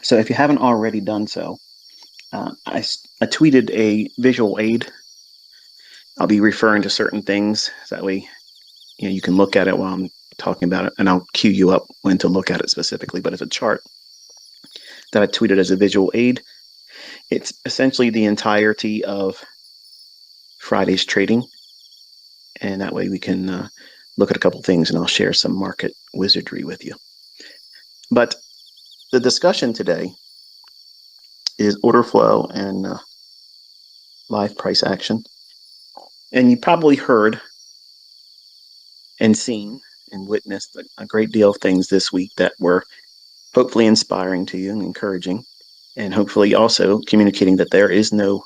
So if you haven't already done so, I tweeted a visual aid. I'll be referring to certain things. So that way, you can look at it while I'm talking about it, and I'll cue you up when to look at it specifically. But it's a chart that I tweeted as a visual aid. It's essentially the entirety of Friday's trading, and that way we can look at a couple things, and I'll share some market wizardry with you. But the discussion today is order flow and live price action. And you probably heard and seen and witnessed a great deal of things this week that were hopefully inspiring to you and encouraging, and hopefully also communicating that there is no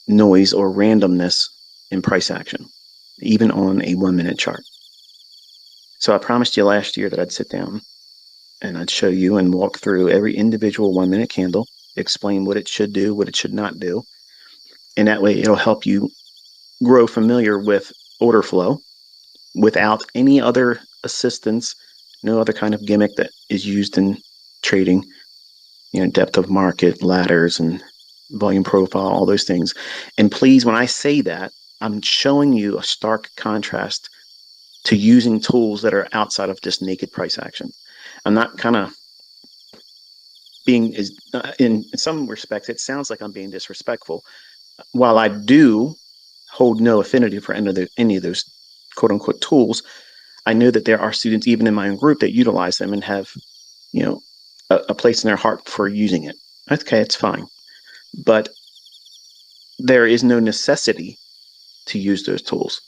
noise or randomness in price action, even on a 1 minute chart. So I promised you last year that I'd sit down and I'd show you and walk through every individual 1 minute candle, explain what it should do, what it should not do. And that way it'll help you grow familiar with order flow without any other assistance, no other kind of gimmick that is used in trading, depth of market, ladders, and volume profile, all those things. And please, when I say that, I'm showing you a stark contrast to using tools that are outside of just naked price action. I'm not kind of being, in some respects, it sounds like I'm being disrespectful. While I do hold no affinity for any of those quote unquote tools, I know that there are students, even in my own group, that utilize them and have, a place in their heart for using it. Okay, it's fine. But there is no necessity to use those tools.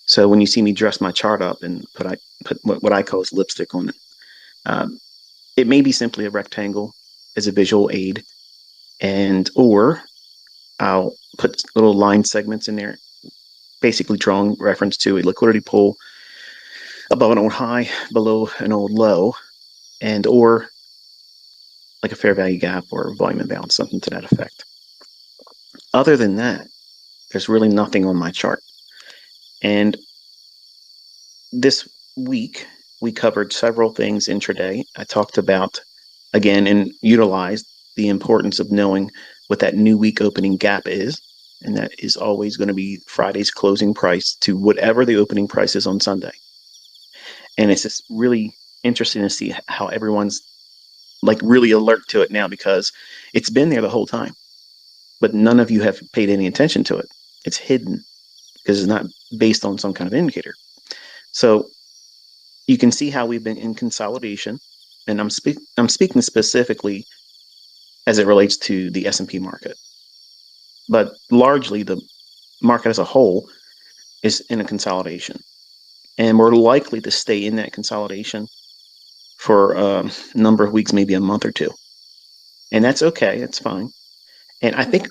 So when you see me dress my chart up and put what I call as lipstick on it, it may be simply a rectangle as a visual aid, or I'll put little line segments in there, basically drawing reference to a liquidity pool above an old high, below an old low, or like a fair value gap or volume imbalance, something to that effect. Other than that, there's really nothing on my chart. And this week, we covered several things intraday. I talked about, again, and utilized the importance of knowing what that new week opening gap is. And that is always going to be Friday's closing price to whatever the opening price is on Sunday. And it's just really interesting to see how everyone's like really alert to it now, because it's been there the whole time, but none of you have paid any attention to it. It's hidden because it's not based on some kind of indicator. So you can see how we've been in consolidation, and I'm speaking specifically as it relates to the S&P market, but largely the market as a whole is in a consolidation, and we're likely to stay in that consolidation for a number of weeks, maybe a month or two, and that's okay. It's fine. And I think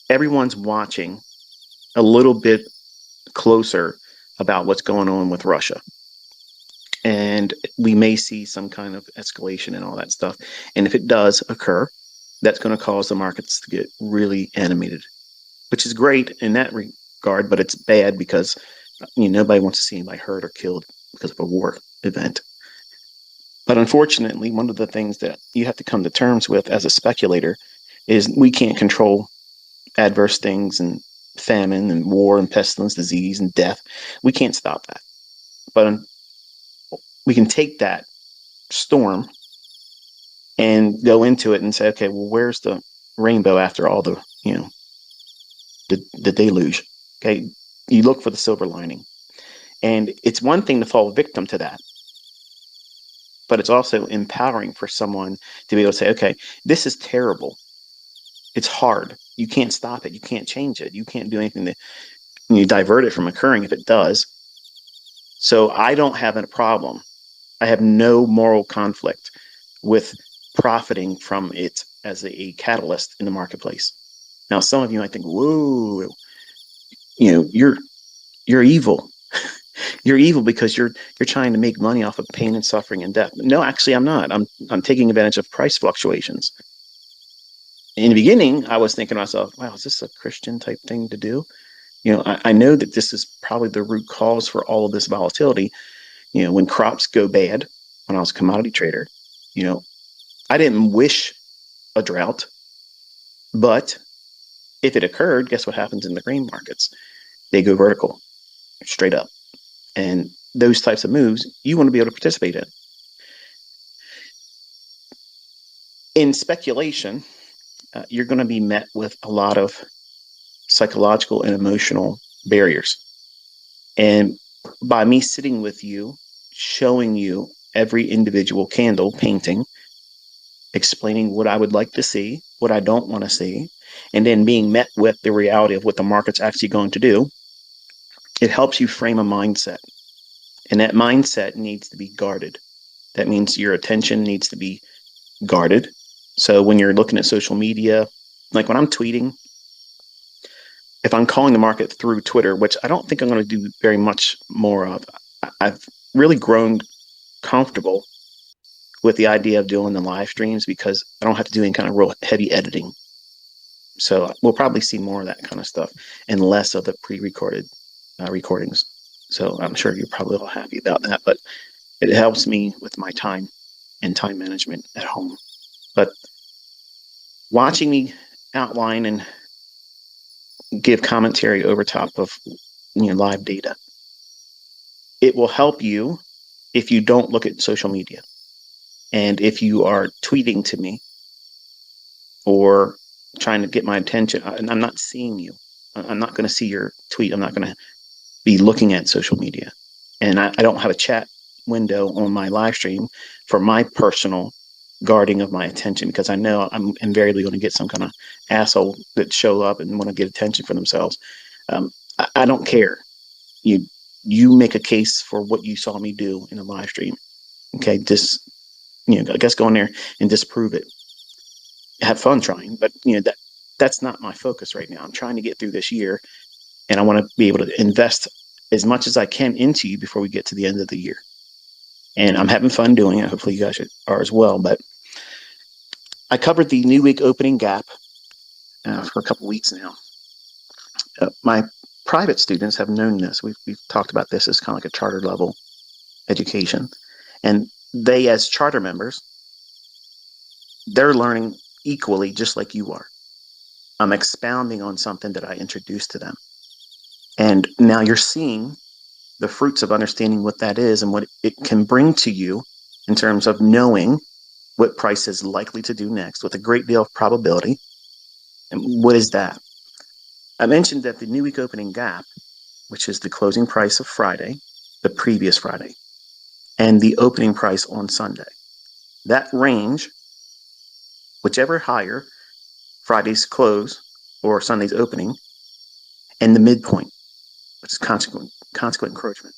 everyone's watching a little bit closer about what's going on with Russia. And we may see some kind of escalation and all that stuff. And if it does occur, that's going to cause the markets to get really animated, which is great in that regard, but it's bad because nobody wants to see anybody hurt or killed because of a war event. But unfortunately, one of the things that you have to come to terms with as a speculator is we can't control adverse things and famine and war and pestilence, disease and death. We can't stop that. But we can take that storm and go into it and say, okay, well, where's the rainbow after all the, the deluge? Okay. You look for the silver lining. And it's one thing to fall victim to that, but it's also empowering for someone to be able to say, okay, this is terrible. It's hard. You can't stop it. You can't change it. You can't do anything to divert it from occurring if it does. So I don't have a problem. I have no moral conflict with profiting from it as a catalyst in the marketplace. Now, some of you might think, whoa, you're evil. You're evil because you're trying to make money off of pain and suffering and death. No, actually, I'm not. I'm taking advantage of price fluctuations. In the beginning, I was thinking to myself, wow, is this a Christian type thing to do? I know that this is probably the root cause for all of this volatility. When crops go bad, when I was a commodity trader, I I didn't wish a drought, but if it occurred, guess what happens in the grain markets? They go vertical, straight up. And those types of moves, you want to be able to participate in. In speculation, you're going to be met with a lot of psychological and emotional barriers. And by me sitting with you, showing you every individual candle painting, explaining what I would like to see, what I don't want to see, and then being met with the reality of what the market's actually going to do, it helps you frame a mindset. And that mindset needs to be guarded. That means your attention needs to be guarded. So when you're looking at social media, like when I'm tweeting, if I'm calling the market through Twitter, which I don't think I'm going to do very much more of, I've really grown comfortable with the idea of doing the live streams because I don't have to do any kind of real heavy editing. So we'll probably see more of that kind of stuff and less of the pre-recorded recordings. So I'm sure you're probably all happy about that, but it helps me with my time and time management at home. But watching me outline and give commentary over top of live data, it will help you if you don't look at social media. And if you are tweeting to me or trying to get my attention, and I'm not seeing you, I'm not going to see your tweet. I'm not going to be looking at social media. And I don't have a chat window on my live stream for my personal guarding of my attention, because I know I'm invariably going to get some kind of asshole that show up and want to get attention for themselves. I don't care. You make a case for what you saw me do in a live stream. Okay, just I guess go in there and disprove it. Have fun trying, but that's not my focus right now. I'm trying to get through this year, and I want to be able to invest as much as I can into you before we get to the end of the year. And I'm having fun doing it. Hopefully you guys are as well. But I covered the new week opening gap for a couple weeks now. My private students have known this. We've talked about this as kind of like a charter level education. And they, as charter members, they're learning equally just like you are. I'm expounding on something that I introduced to them. And now you're seeing the fruits of understanding what that is and what it can bring to you in terms of knowing what price is likely to do next with a great deal of probability. And what is that? I mentioned that the new week opening gap, which is the closing price of Friday, the previous Friday, and the opening price on Sunday, that range, whichever higher, Friday's close or Sunday's opening, and the midpoint, which is consequent encroachment.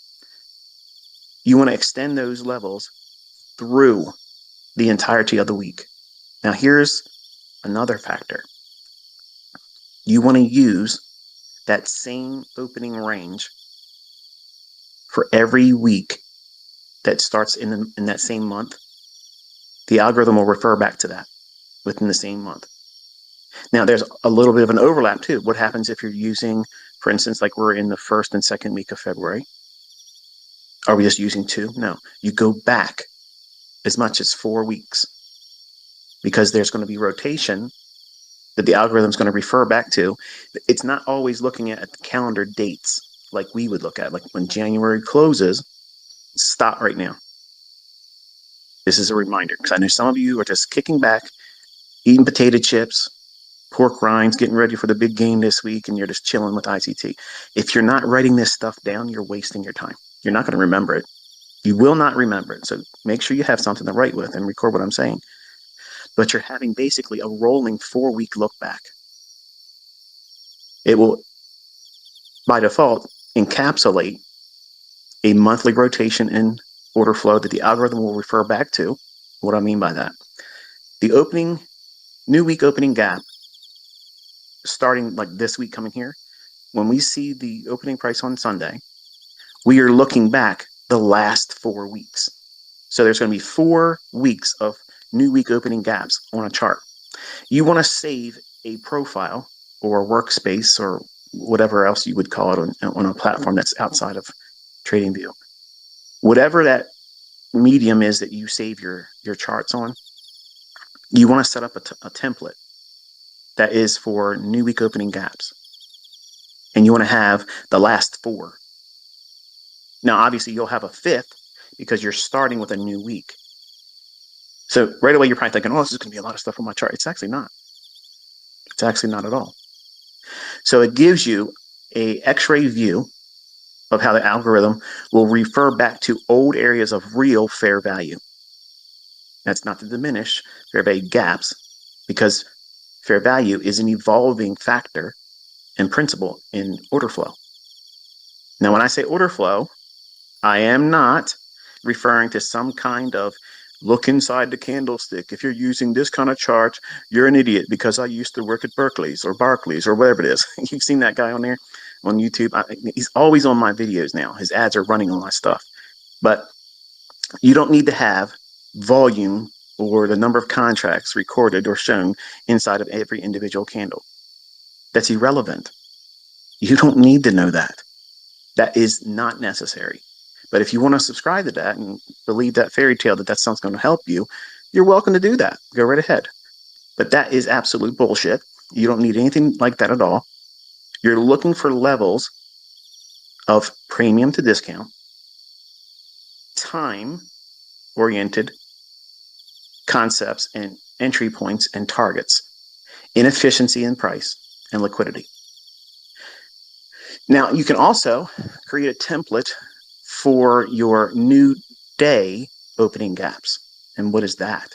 You want to extend those levels through the entirety of the week. Now, here's another factor. You want to use that same opening range for every week that starts in that same month. The algorithm will refer back to that within the same month. Now, there's a little bit of an overlap too. What happens if you're using, for instance, like we're in the first and second week of February? Are we just using 2? No, you go back as much as 4 weeks, because there's going to be rotation that the algorithm is going to refer back to. It's not always looking at the calendar dates like we would look at, like when January closes. Stop right now. This is a reminder, because I know some of you are just kicking back, eating potato chips, pork rinds, getting ready for the big game this week, and you're just chilling with ICT. If you're not writing this stuff down, you're wasting your time. You're not going to remember it. You will not remember it. So make sure you have something to write with and record what I'm saying. But you're having basically a rolling 4-week look back. It will, by default, encapsulate a monthly rotation in order flow that the algorithm will refer back to. What I mean by that, the new week opening gap, starting like this week coming here, when we see the opening price on Sunday, we are looking back the last 4 weeks. So there's going to be 4 weeks of new week opening gaps on a chart. You want to save a profile or a workspace or whatever else you would call it on a platform that's outside of TradingView. Whatever that medium is that you save your charts on, you want to set up a template that is for new week opening gaps. And you want to have the last 4. Now, obviously, you'll have a 5th because you're starting with a new week. So right away, you're probably thinking, oh, this is going to be a lot of stuff on my chart. It's actually not. It's actually not at all. So it gives you a X-ray view of how the algorithm will refer back to old areas of real fair value. That's not to diminish fair value gaps, because fair value is an evolving factor and principle in order flow. Now, when I say order flow, I am not referring to some kind of look inside the candlestick. If you're using this kind of chart, you're an idiot because I used to work at Berkeley's or Barclays or whatever it is. You've seen that guy on there on YouTube. He's always on my videos now. His ads are running on my stuff. But you don't need to have volume or the number of contracts recorded or shown inside of every individual candle. That's irrelevant. You don't need to know that. That is not necessary. But if you want to subscribe to that and believe that fairy tale that something's going to help you, you're welcome to do that. Go right ahead. But that is absolute bullshit. You don't need anything like that at all. You're looking for levels of premium to discount, time-oriented concepts and entry points and targets, inefficiency in price, and liquidity. Now, you can also create a template for your new day opening gaps. And what is that?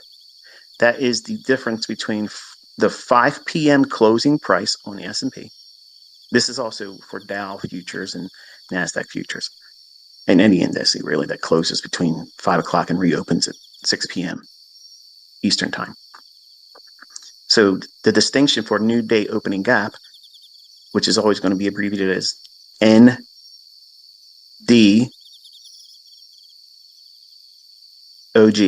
That is the difference between the 5 p.m. closing price on the S&P. This is also for Dow futures and NASDAQ futures, and any index really that closes between 5 o'clock and reopens at 6 p.m. Eastern time. So the distinction for new day opening gap, which is always going to be abbreviated as ND, OG,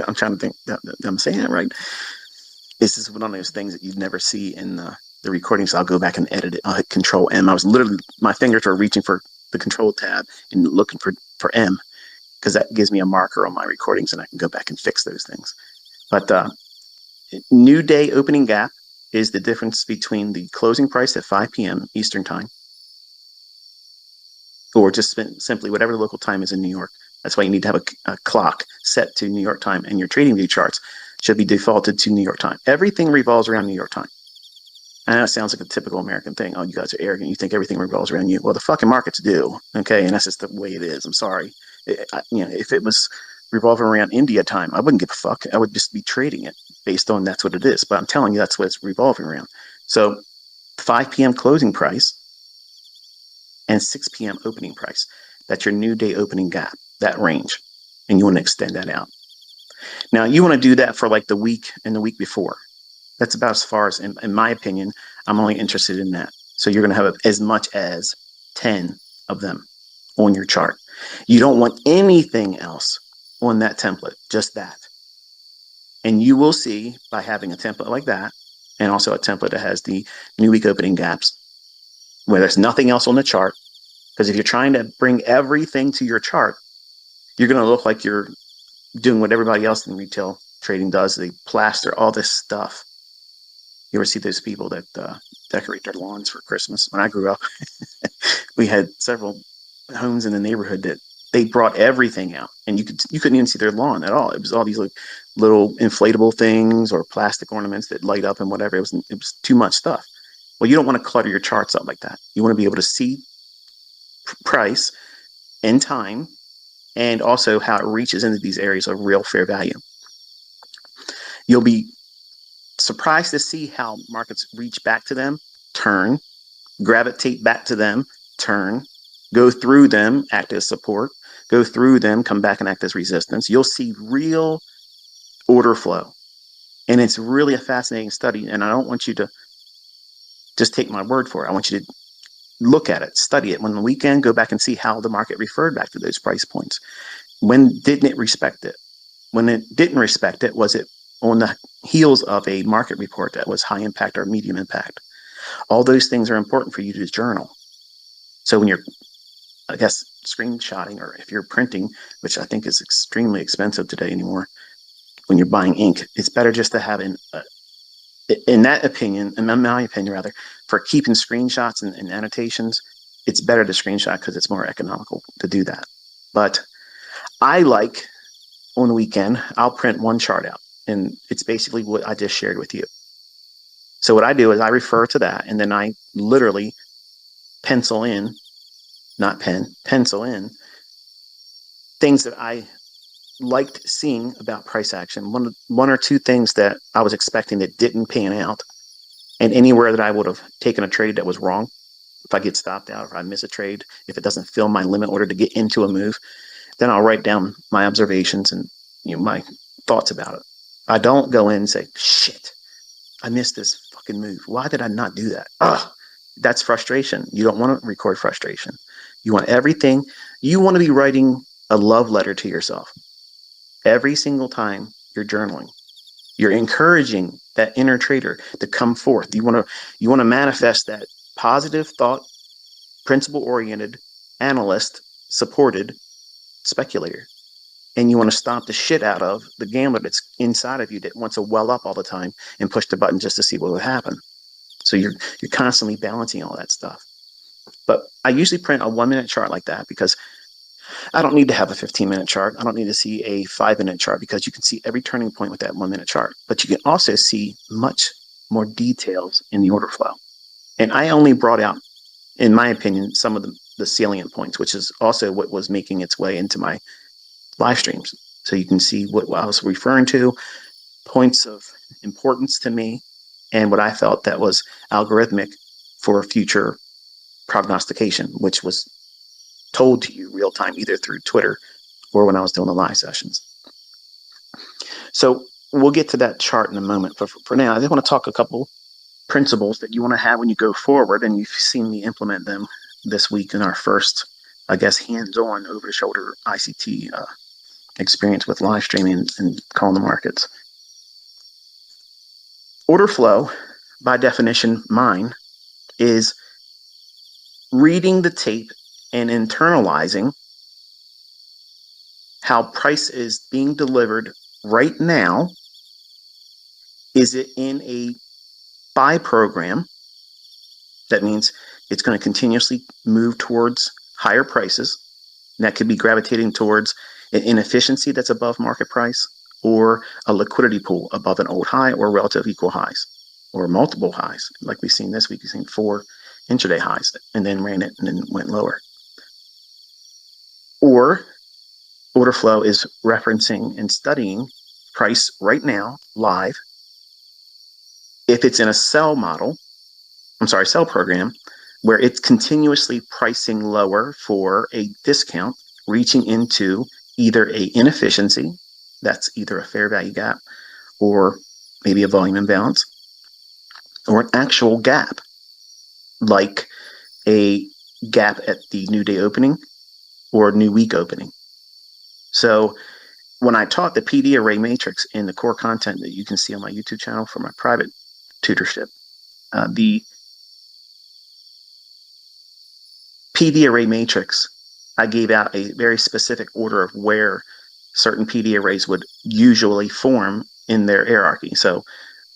I'm trying to think that I'm saying it right. This is one of those things that you'd never see in the recording, so I'll go back and edit it. I'll hit Control M. I was literally, my fingers were reaching for the Control tab and looking for M, because that gives me a marker on my recordings and I can go back and fix those things. But new day opening gap is the difference between the closing price at 5 p.m. Eastern time, or just simply whatever the local time is in New York. That's why you need to have a clock set to New York time, and your TradingView charts should be defaulted to New York time. Everything revolves around New York time. I know it sounds like a typical American thing. Oh, you guys are arrogant. You think everything revolves around you. Well, the fucking markets do. Okay, and that's just the way it is. I'm sorry. If it was revolving around India time, I wouldn't give a fuck. I would just be trading it based on that's what it is. But I'm telling you, that's what it's revolving around. So 5 p.m. closing price and 6 p.m. opening price. That's your new day opening gap, that range. And you want to extend that out. Now, you want to do that for like the week and the week before. That's about as far as, in my opinion, I'm only interested in that. So you're going to have as much as 10 of them on your chart. You don't want anything else on that template, just that. And you will see by having a template like that, and also a template that has the new week opening gaps, where there's nothing else on the chart. Because if you're trying to bring everything to your chart, you're going to look like you're doing what everybody else in retail trading does. They plaster all this stuff. You ever see those people that decorate their lawns for Christmas? When I grew up, we had several homes in the neighborhood that they brought everything out, and you couldn't even see their lawn at all. It was all these like little inflatable things or plastic ornaments that light up and whatever. It was too much stuff. Well, you don't want to clutter your charts up like that. You want to be able to see price and time, and also how it reaches into these areas of real fair value. You'll be surprised to see how markets reach back to them, turn, gravitate back to them, turn, go through them, act as support, go through them, come back and act as resistance. You'll see real order flow. And it's really a fascinating study. And I don't want you to just take my word for it. I want you to look at it, study it. When the weekend, go back and see how the market referred back to those price points. When didn't it respect it? When it didn't respect it, was it on the heels of a market report that was high impact or medium impact? All those things are important for you to journal. So when you're, I guess, screenshotting, or if you're printing, which I think is extremely expensive today anymore, when you're buying ink. It's better just to have in that opinion, in my opinion rather, for keeping screenshots and annotations, it's better to screenshot because it's more economical to do that. But I like, on the weekend, I'll print one chart out, and it's basically what I just shared with you. So what I do is I refer to that, and then I literally pencil in things that I liked seeing about price action. One or two things that I was expecting that didn't pan out, and anywhere that I would have taken a trade that was wrong. If I get stopped out, if I miss a trade, if it doesn't fill my limit order to get into a move, then I'll write down my observations and my thoughts about it. I don't go in and say, shit, I missed this fucking move. Why did I not do that? That's frustration. You don't want to record frustration. You want everything. You want to be writing a love letter to yourself. Every single time you're journaling, you're encouraging that inner trader to come forth. You want to manifest that positive thought, principle-oriented, analyst-supported speculator. And you want to stomp the shit out of the gambler that's inside of you that wants to well up all the time and push the button just to see what would happen. So you're constantly balancing all that stuff. But I usually print a 1-minute chart like that because I don't need to have a 15-minute chart. I don't need to see a 5-minute chart because you can see every turning point with that 1-minute chart. But you can also see much more details in the order flow. And I only brought out, in my opinion, some of the salient points, which is also what was making its way into my live streams. So you can see what I was referring to, points of importance to me, and what I felt that was algorithmic for future prognostication, which was told to you real time, either through Twitter or when I was doing the live sessions. So we'll get to that chart in a moment. But for now, I just want to talk a couple principles that you want to have when you go forward, and you've seen me implement them this week in our first, I guess, hands-on over-the-shoulder ICT experience with live streaming and calling the markets. Order flow, by definition, mine, is reading the tape and internalizing how price is being delivered right now. Is it in a buy program? That means it's going to continuously move towards higher prices. And that could be gravitating towards an inefficiency that's above market price, or a liquidity pool above an old high or relative equal highs, or multiple highs. Like we've seen this week, we've seen 4 intraday highs and then ran it and then went lower. Or order flow is referencing and studying price right now, live. If it's in a sell program, where it's continuously pricing lower for a discount, reaching into either a inefficiency, that's either a fair value gap or maybe a volume imbalance, or an actual gap, like a gap at the new day opening or new week opening. So when I taught the PD array matrix in the core content that you can see on my YouTube channel for my private tutorship, the PD array matrix, I gave out a very specific order of where certain PD arrays would usually form in their hierarchy. So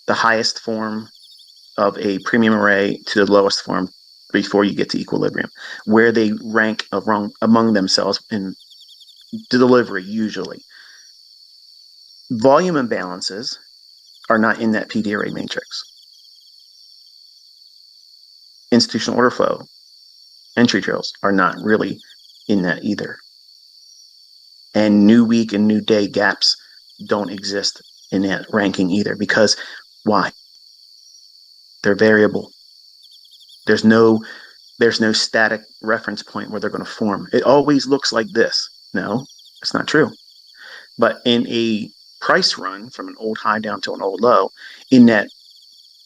the highest form of a premium array to the lowest form before you get to equilibrium, where they rank among themselves in delivery usually. Volume imbalances are not in that PD array matrix. Institutional order flow, entry trails are not really in that either. And new week and new day gaps don't exist in that ranking either, because why? They're variable. There's no static reference point where they're going to form. It always looks like this. No, it's not true. But in a price run from an old high down to an old low, in that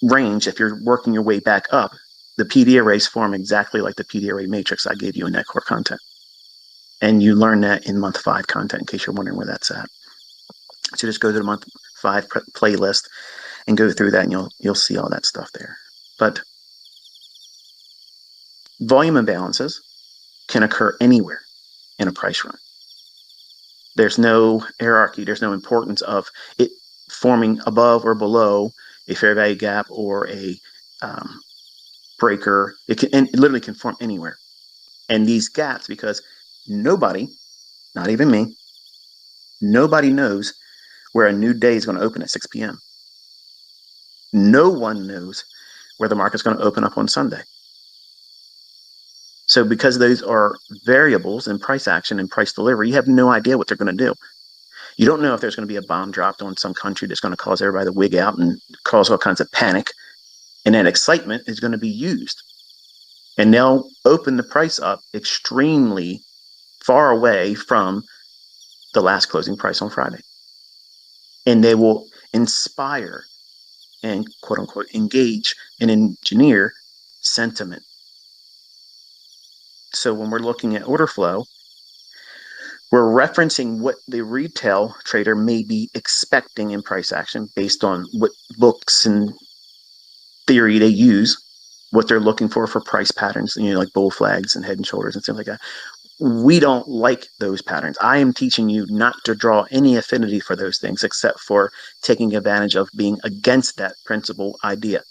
range, if you're working your way back up, the PD arrays form exactly like the PD array matrix I gave you in that core content. And you learn that in month 5 content, in case you're wondering where that's at. So just go to the month 5 playlist and go through that, and you'll see all that stuff there. But volume imbalances can occur anywhere in a price run. There's no hierarchy. There's no importance of it. forming above or below a fair value gap or a breaker. It literally can form anywhere. And these gaps, because nobody, not even me, nobody knows where a new day is going to open at 6 p.m. No one knows where the market's going to open up on Sunday. So because those are variables in price action and price delivery, you have no idea what they're going to do. You don't know if there's going to be a bomb dropped on some country that's going to cause everybody to wig out and cause all kinds of panic. And that excitement is going to be used. And they'll open the price up extremely far away from the last closing price on Friday. And they will inspire and quote unquote engage and engineer sentiment. So when we're looking at order flow, we're referencing what the retail trader may be expecting in price action based on what books and theory they use, what they're looking for price patterns, like bull flags and head and shoulders and stuff like that. We don't like those patterns. I am teaching you not to draw any affinity for those things except for taking advantage of being against that principal idea.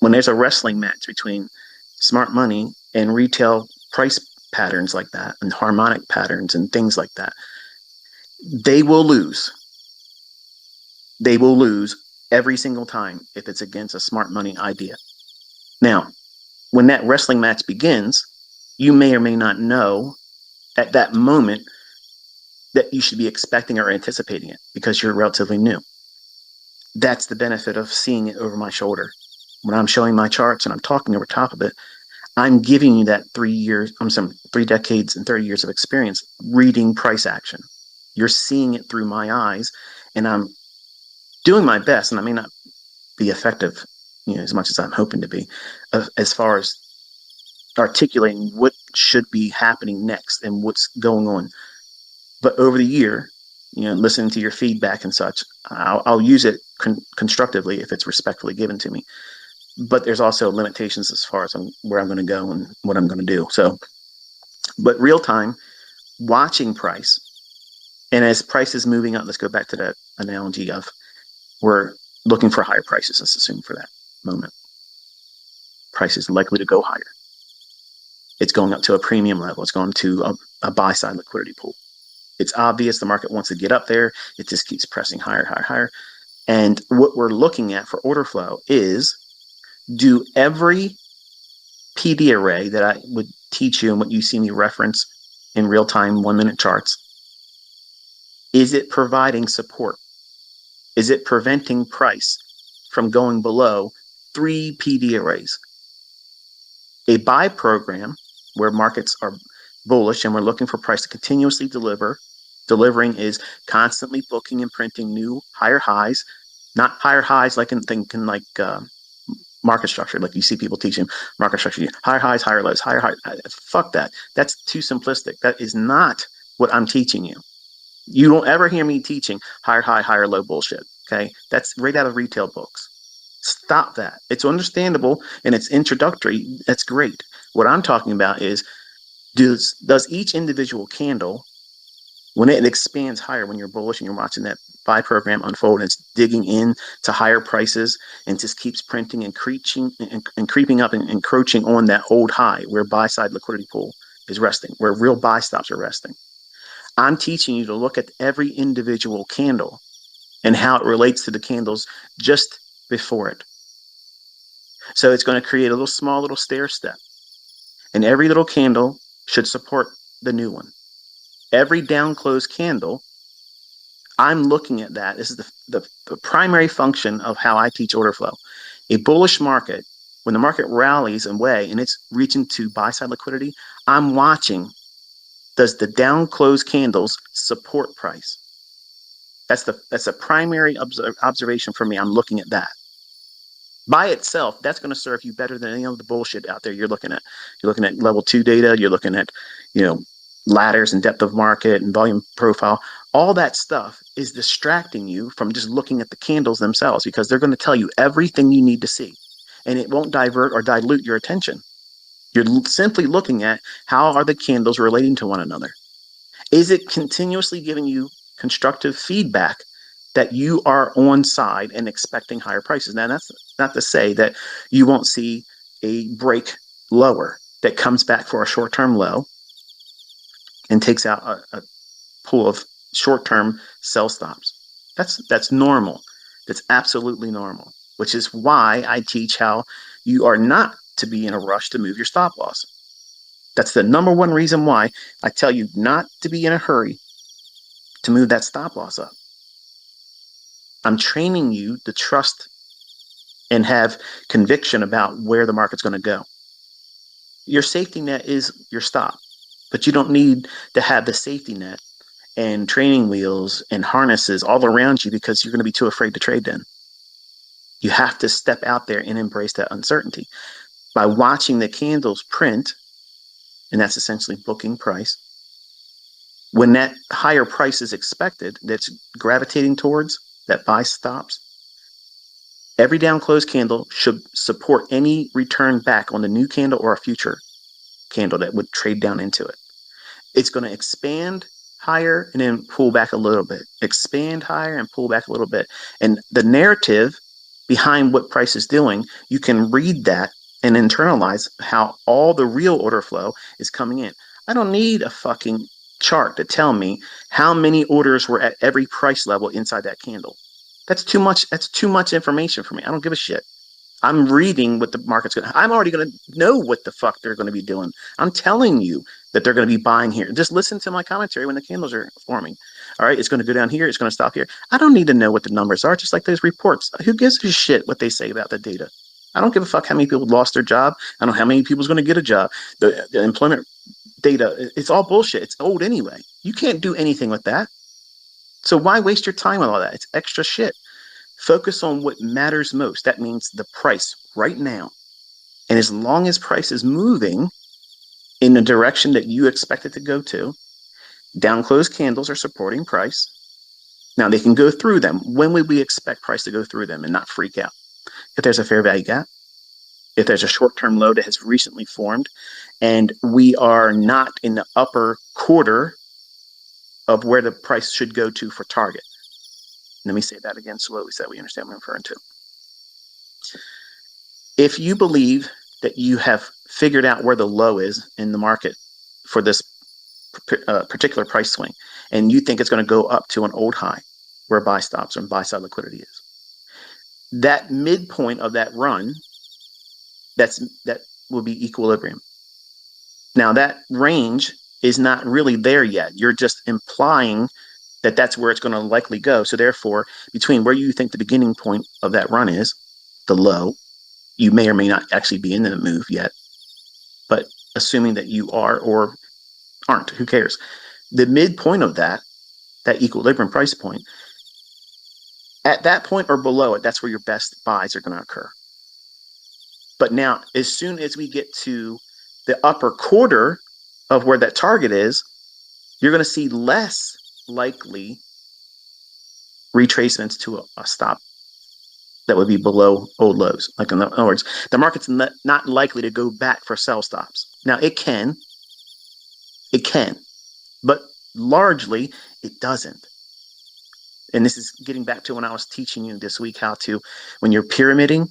When there's a wrestling match between smart money and retail price patterns like that and harmonic patterns and things like that, they will lose. They will lose every single time if it's against a smart money idea. Now, when that wrestling match begins, you may or may not know at that moment that you should be expecting or anticipating it because you're relatively new. That's the benefit of seeing it over my shoulder. When I'm showing my charts and I'm talking over top of it, I'm giving you that 3 decades and 30 years of experience reading price action. You're seeing it through my eyes, and I'm doing my best, and I may not be effective, as much as I'm hoping to be, as far as articulating what should be happening next and what's going on. But over the year, listening to your feedback and such, I'll use it constructively if it's respectfully given to me. But there's also limitations as far as where I'm going to go and what I'm going to do. So, but real time, watching price, and as price is moving up, let's go back to that analogy of we're looking for higher prices. Let's assume for that moment, price is likely to go higher. It's going up to a premium level. It's going to a buy side liquidity pool. It's obvious the market wants to get up there. It just keeps pressing higher, higher, higher. And what we're looking at for order flow is, do every PD array that I would teach you and what you see me reference in real time 1-minute charts, is it providing support? Is it preventing price from going below 3 PD arrays? A buy program where markets are bullish and we're looking for price to continuously deliver. Delivering is constantly booking and printing new higher highs, not higher highs like in thinking like market structure, like you see people teaching market structure, higher highs, higher lows, higher highs. Fuck that. That's too simplistic. That is not what I'm teaching you. You don't ever hear me teaching higher high, higher low bullshit. Okay, that's right out of retail books. Stop that. It's understandable and it's introductory. That's great. What I'm talking about is, does each individual candle, when it expands higher, when you're bullish and you're watching that buy program unfold, and it's digging in to higher prices and just keeps printing and creeping up and encroaching on that old high where buy side liquidity pool is resting, where real buy stops are resting. I'm teaching you to look at every individual candle and how it relates to the candles just before it. So it's going to create a small little stair step, and every little candle should support the new one. Every down close candle, I'm looking at that. This is the primary function of how I teach order flow. A bullish market, when the market rallies away and it's reaching to buy side liquidity, I'm watching, does the down close candles support price? That's a primary observation for me. I'm looking at that. By itself, that's going to serve you better than any of the bullshit out there you're looking at. You're looking at level 2 data. You're looking at, ladders and depth of market and volume profile. All that stuff is distracting you from just looking at the candles themselves, because they're going to tell you everything you need to see, and it won't divert or dilute your attention. You're simply looking at how are the candles relating to one another. Is it continuously giving you constructive feedback that you are on side and expecting higher prices. Now, that's not to say that you won't see a break lower that comes back for a short-term low and takes out a pool of short-term sell stops. That's normal. That's absolutely normal, which is why I teach how you are not to be in a rush to move your stop loss. That's the number one reason why I tell you not to be in a hurry to move that stop loss up. I'm training you to trust and have conviction about where the market's going to go. Your safety net is your stop, but you don't need to have the safety net and training wheels and harnesses all around you because you're going to be too afraid to trade then. You have to step out there and embrace that uncertainty by watching the candles print, and that's essentially booking price. When that higher price is expected, that's gravitating towards that buy stops. Every down close candle should support any return back on the new candle or a future candle that would trade down into it. It's going to expand higher and then pull back a little bit, expand higher and pull back a little bit. And the narrative behind what price is doing, you can read that and internalize how all the real order flow is coming in. I don't need a fucking chart to tell me how many orders were at every price level inside that candle. That's too much. That's too much information for me. I don't give a shit. I'm reading what the market's going to, I'm already going to know what the fuck they're going to be doing. I'm telling you that they're going to be buying here. Just listen to my commentary when the candles are forming. All right. It's going to go down here. It's going to stop here. I don't need to know what the numbers are, just like those reports. Who gives a shit what they say about the data? I don't give a fuck how many people lost their job. I don't know how many people's going to get a job. The employment data, it's all bullshit. It's old anyway. You can't do anything with that. So why waste your time on all that? It's extra shit. Focus on what matters most. That means the price right now. And as long as price is moving in the direction that you expect it to go to, down closed candles are supporting price. Now they can go through them. When would we expect price to go through them and not freak out? If there's a fair value gap, if there's a short-term low that has recently formed, and we are not in the upper quarter of where the price should go to for target. Let me say that again slowly so that we understand what I'm referring to. If you believe that you have figured out where the low is in the market for this particular price swing, and you think it's going to go up to an old high where buy stops and buy side liquidity is, that midpoint of that run, that will be equilibrium. Now that range is not really there yet. You're just implying that that's where it's going to likely go. So therefore, between where you think the beginning point of that run is, the low, you may or may not actually be in the move yet. But assuming that you are or aren't, who cares? The midpoint of that equilibrium price point, at that point or below it, that's where your best buys are going to occur. But now, as soon as we get to the upper quarter of where that target is, you're going to see less likely retracements to a stop that would be below old lows. Like in other words, the market's not likely to go back for sell stops. Now it can, but largely it doesn't. And this is getting back to when I was teaching you this week how to, when you're pyramiding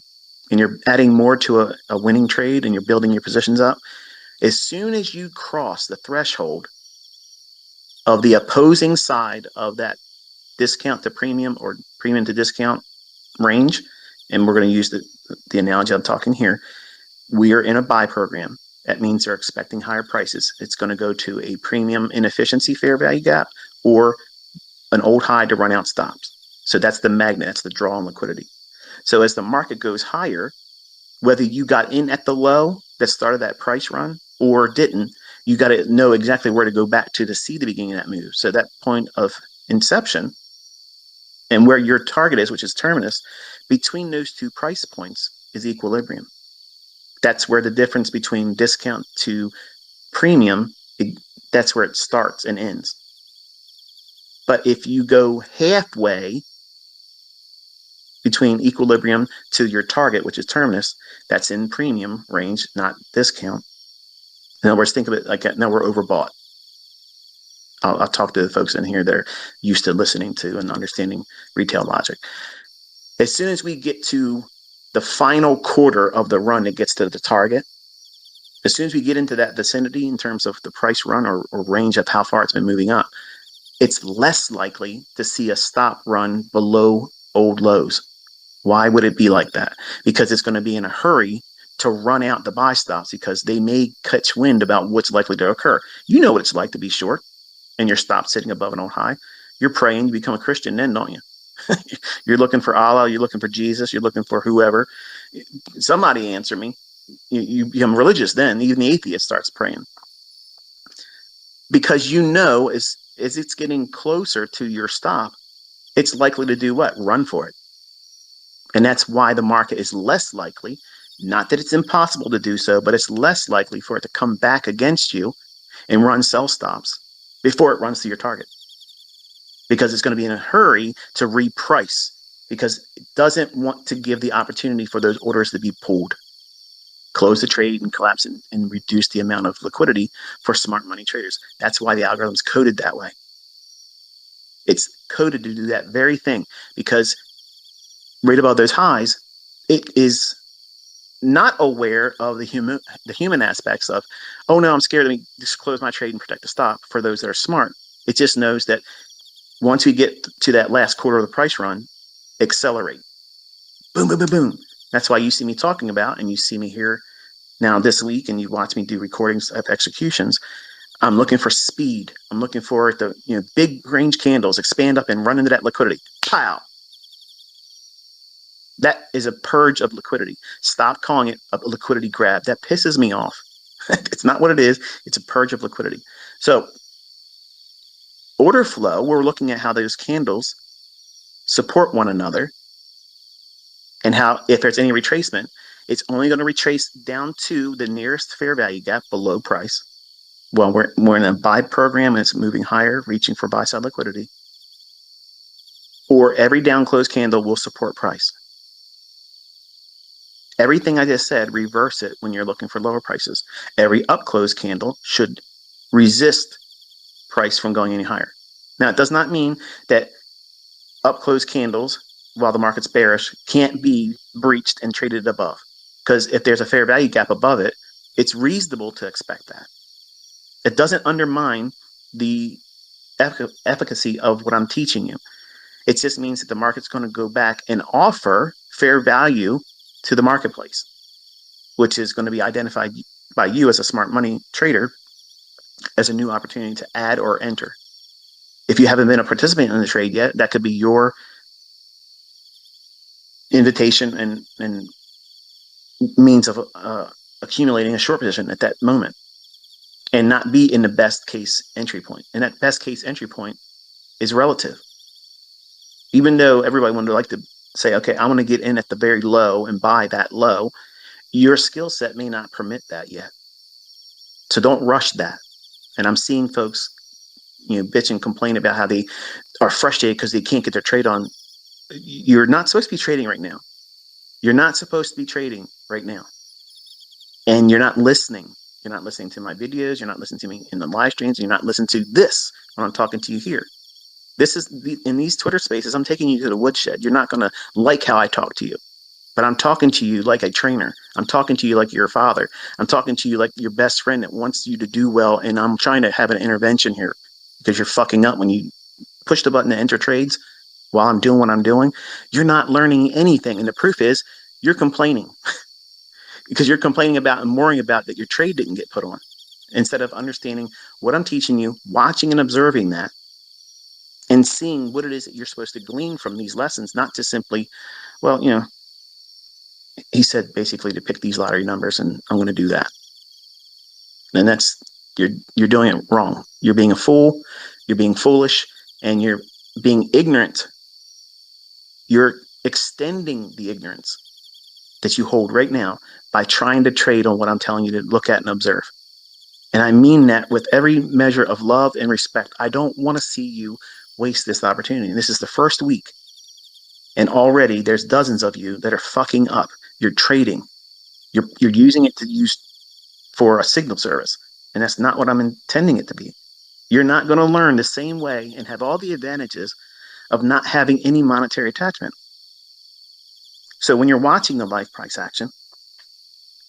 and you're adding more to a winning trade and you're building your positions up, as soon as you cross the threshold of the opposing side of that discount to premium or premium to discount range, and we're going to use the analogy I'm talking here, we are in a buy program. That means they're expecting higher prices. It's going to go to a premium inefficiency fair value gap or an old high to run out stops. So that's the magnet, that's the draw on liquidity. So as the market goes higher, whether you got in at the low that started that price run or didn't, you got to know exactly where to go back to see the beginning of that move. So that point of inception and where your target is, which is terminus, between those two price points is equilibrium. That's where the difference between discount to premium, that's where it starts and ends. But if you go halfway between equilibrium to your target, which is terminus, that's in premium range, not discount. In other words, think of it like now we're overbought. I'll talk to the folks in here that are used to listening to and understanding retail logic. As soon as we get to the final quarter of the run that gets to the target, as soon as we get into that vicinity in terms of the price run or range of how far it's been moving up, it's less likely to see a stop run below old lows. Why would it be like that? Because it's going to be in a hurry to run out the buy stops because they may catch wind about what's likely to occur. You know what it's like to be short and your stop sitting above an old high. You're praying, you become a Christian then, don't you? You're looking for Allah, you're looking for Jesus, you're looking for whoever. Somebody answer me. You become religious then. Even the atheist starts praying. Because you know as it's getting closer to your stop, it's likely to do what? Run for it. And that's why the market is less likely, not that it's impossible to do so, but it's less likely for it to come back against you and run sell stops before it runs to your target. Because it's going to be in a hurry to reprice because it doesn't want to give the opportunity for those orders to be pulled. Close the trade and collapse and reduce the amount of liquidity for smart money traders. That's why the algorithm's coded that way. It's coded to do that very thing because right above those highs, it is not aware of the human aspects of, oh no, I'm scared, let me just close my trade and protect the stop. For those that are smart, it just knows that once we get to that last quarter of the price run, accelerate. Boom, boom, boom, boom. That's why you see me talking about, and you see me here now this week, and you watch me do recordings of executions. I'm looking for speed. I'm looking for the big range candles expand up and run into that liquidity. Pow. That is a purge of liquidity. Stop calling it a liquidity grab. That pisses me off. It's not what it is. It's a purge of liquidity. So order flow, we're looking at how those candles support one another and how if there's any retracement, it's only going to retrace down to the nearest fair value gap below price. Well, we're in a buy program and it's moving higher, reaching for buy side liquidity. Or every down close candle will support price. Everything I just said, reverse it when you're looking for lower prices. Every up close candle should resist price from going any higher. Now, it does not mean that up close candles, while the market's bearish, can't be breached and traded above. Because if there's a fair value gap above it, it's reasonable to expect that. It doesn't undermine the efficacy of what I'm teaching you. It just means that the market's going to go back and offer fair value to the marketplace, which is going to be identified by you as a smart money trader as a new opportunity to add or enter. If you haven't been a participant in the trade yet, that could be your invitation and means of accumulating a short position at that moment and not be in the best case entry point. And that best case entry point is relative. Even though everybody would like to say, okay, I want to get in at the very low and buy that low, your skill set may not permit that yet. So don't rush that. And I'm seeing folks, bitch and complain about how they are frustrated because they can't get their trade on. You're not supposed to be trading right now. You're not supposed to be trading right now. And you're not listening. You're not listening to my videos. You're not listening to me in the live streams. You're not listening to this when I'm talking to you here. This is in these Twitter spaces, I'm taking you to the woodshed. You're not going to like how I talk to you, but I'm talking to you like a trainer. I'm talking to you like your father. I'm talking to you like your best friend that wants you to do well. And I'm trying to have an intervention here because you're fucking up when you push the button to enter trades while I'm doing what I'm doing. You're not learning anything. And the proof is you're complaining because you're complaining about and worrying about that your trade didn't get put on instead of understanding what I'm teaching you, watching and observing that, and seeing what it is that you're supposed to glean from these lessons, not to simply, well, he said basically to pick these lottery numbers and I'm going to do that. And that's, you're doing it wrong. You're being a fool, you're being foolish, and you're being ignorant. You're extending the ignorance that you hold right now by trying to trade on what I'm telling you to look at and observe. And I mean that with every measure of love and respect. I don't want to see you waste this opportunity. And this is the first week. And already there's dozens of you that are fucking up. You're trading. You're using it to use for a signal service. And that's not what I'm intending it to be. You're not going to learn the same way and have all the advantages of not having any monetary attachment. So when you're watching the life price action,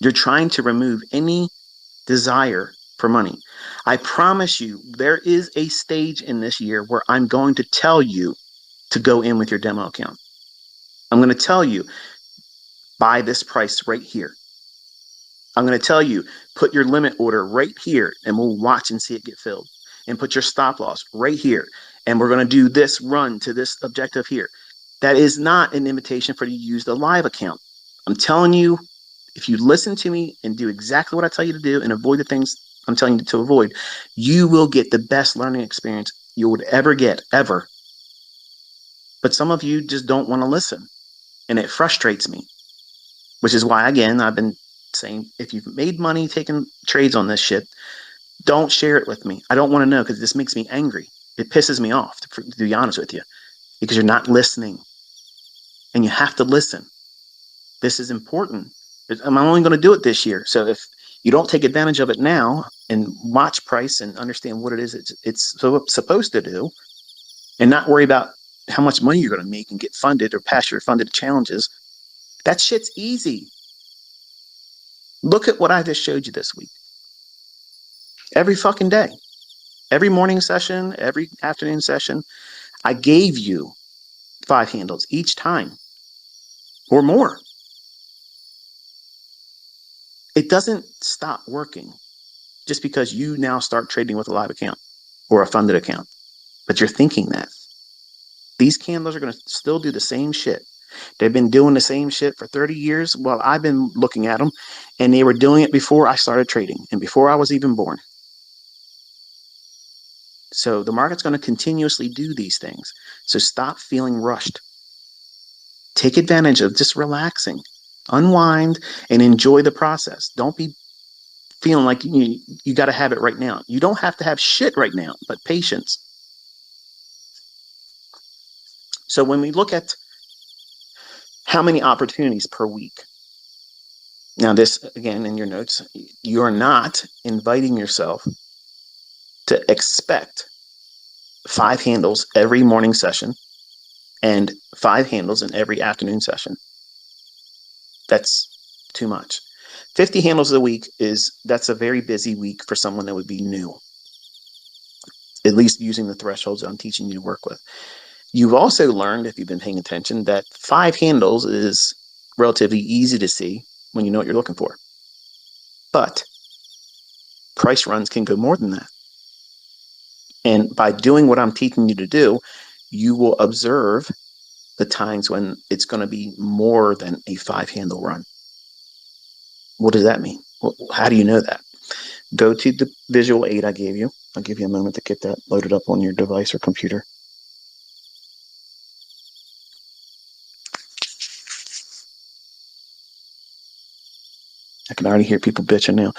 you're trying to remove any desire for money. I promise you, there is a stage in this year where I'm going to tell you to go in with your demo account. I'm going to tell you, buy this price right here. I'm going to tell you, put your limit order right here and we'll watch and see it get filled. And put your stop loss right here. And we're going to do this run to this objective here. That is not an invitation for you to use the live account. I'm telling you, if you listen to me and do exactly what I tell you to do and avoid the things I'm telling you to avoid, you will get the best learning experience you would ever get, ever. But some of you just don't want to listen. And it frustrates me, which is why, again, I've been saying, if you've made money taking trades on this shit, don't share it with me. I don't want to know because this makes me angry. It pisses me off, to be honest with you, because you're not listening. And you have to listen. This is important. I'm only going to do it this year. So if you don't take advantage of it now and watch price and understand what it is it's supposed to do, and not worry about how much money you're going to make and get funded or pass your funded challenges, that shit's easy. Look at what I just showed you this week. Every fucking day, every morning session, every afternoon session, I gave you 5 handles each time or more. It doesn't stop working just because you now start trading with a live account or a funded account, but you're thinking that. These candles are going to still do the same shit. They've been doing the same shit for 30 years while I've been looking at them, and they were doing it before I started trading and before I was even born. So the market's going to continuously do these things. So stop feeling rushed. Take advantage of just relaxing, unwind, and enjoy the process. Don't be feeling like you got to have it right now. You don't have to have shit right now, but patience. So when we look at how many opportunities per week, now this, again, in your notes, you are not inviting yourself to expect 5 handles every morning session and 5 handles in every afternoon session. That's too much. 50 handles a week that's a very busy week for someone that would be new, at least using the thresholds I'm teaching you to work with. You've also learned, if you've been paying attention, that 5 handles is relatively easy to see when you know what you're looking for. But price runs can go more than that. And by doing what I'm teaching you to do, you will observe the times when it's going to be more than a 5 handle run. What does that mean? Well, how do you know that? Go to the visual aid I gave you. I'll give you a moment to get that loaded up on your device or computer. I can already hear people bitching now.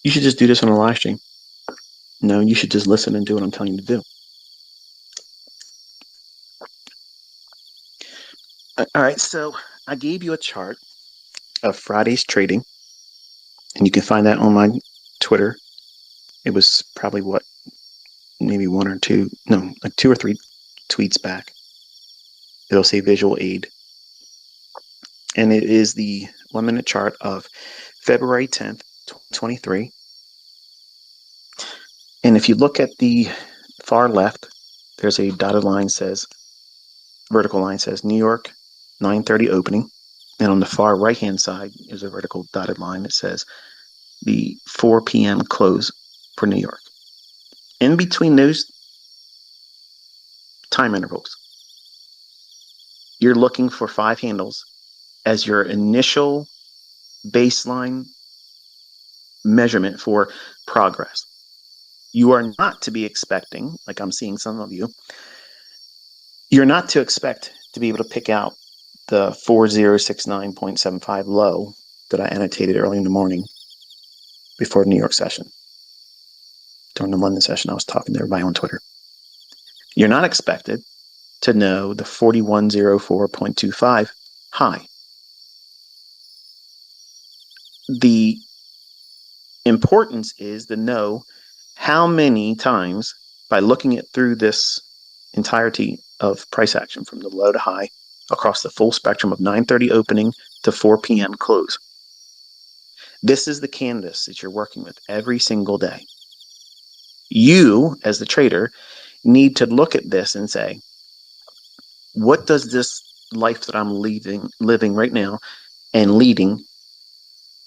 You should just do this on a live stream. No, you should just listen and do what I'm telling you to do. All right, so I gave you a chart of Friday's trading, and you can find that on my Twitter. It was probably maybe 1 or 2, no, like 2 or 3 tweets back. It'll say visual aid. And it is the 1-minute chart of February 10th, 2023. And if you look at the far left, there's a dotted line vertical line says New York 9:30 opening. And on the far right-hand side is a vertical dotted line that says the 4 p.m. close for New York. In between those time intervals, you're looking for 5 handles as your initial baseline measurement for progress. You are not to be expecting, like I'm seeing some of you, you're not to expect to be able to pick out the 4069.75 low that I annotated early in the morning before the New York session. During the London session, I was talking to everybody on Twitter. You're not expected to know the 4104.25 high. The importance is to know how many times by looking at through this entirety of price action from the low to high across the full spectrum of 9:30 opening to 4 p.m. close. This is the canvas that you're working with every single day. You, as the trader, need to look at this and say, what does this life that I'm living right now and leading,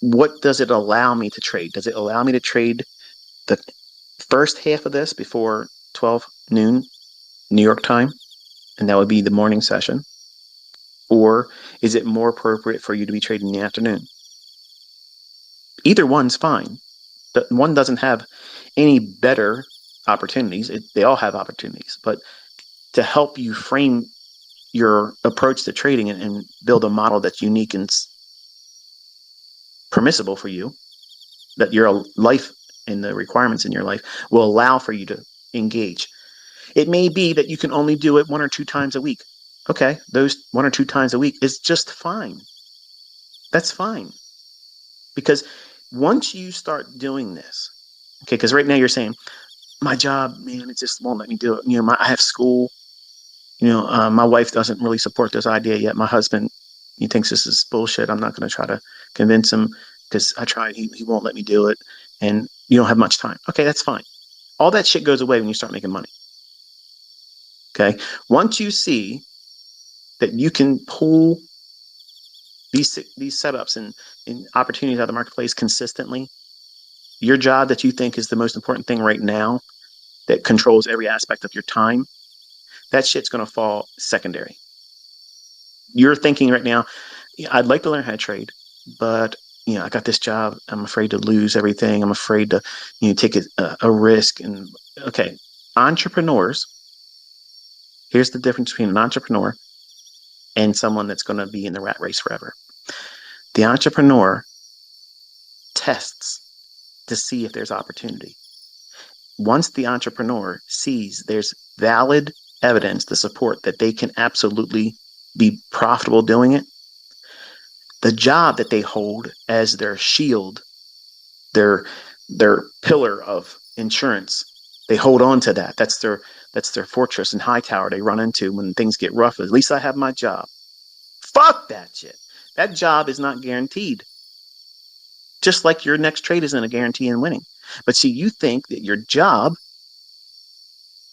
what does it allow me to trade? Does it allow me to trade the first half of this before 12 noon New York time? And that would be the morning session. Or is it more appropriate for you to be trading in the afternoon? Either one's fine. One doesn't have any better opportunities. They all have opportunities. But to help you frame your approach to trading and build a model that's unique and permissible for you, that your life and the requirements in your life will allow for you to engage. It may be that you can only do it 1 or 2 times a week. Okay, those 1 or 2 times a week is just fine. That's fine. Because once you start doing this, okay, because right now you're saying, my job, man, it just won't let me do it. I have school. My wife doesn't really support this idea yet. My husband, he thinks this is bullshit. I'm not going to try to convince him because I tried. He won't let me do it. And you don't have much time. Okay, that's fine. All that shit goes away when you start making money. Okay. Once you see that you can pull these setups and opportunities out of the marketplace consistently, your job that you think is the most important thing right now that controls every aspect of your time, that shit's going to fall secondary. You're thinking right now, I'd like to learn how to trade, but I got this job. I'm afraid to lose everything. I'm afraid to take a risk. And okay, entrepreneurs, here's the difference between an entrepreneur and someone that's going to be in the rat race forever. The entrepreneur tests to see if there's opportunity. Once the entrepreneur sees there's valid evidence to support that they can absolutely be profitable doing it, the job that they hold as their shield, their pillar of insurance, they hold on to that. That's their fortress and high tower they run into when things get rough. At least I have my job. Fuck that shit. That job is not guaranteed. Just like your next trade isn't a guarantee in winning. But see, you think that your job,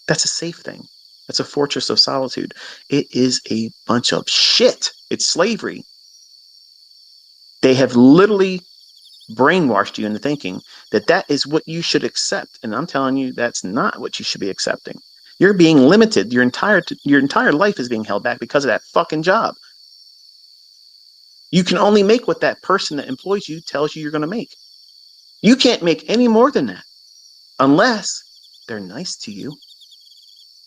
that's a safe thing. That's a fortress of solitude. It is a bunch of shit. It's slavery. They have literally brainwashed you into thinking that that is what you should accept. And I'm telling you, that's not what you should be accepting. You're being limited. Your entire life is being held back because of that fucking job. You can only make what that person that employs you tells you you're going to make. You can't make any more than that unless they're nice to you.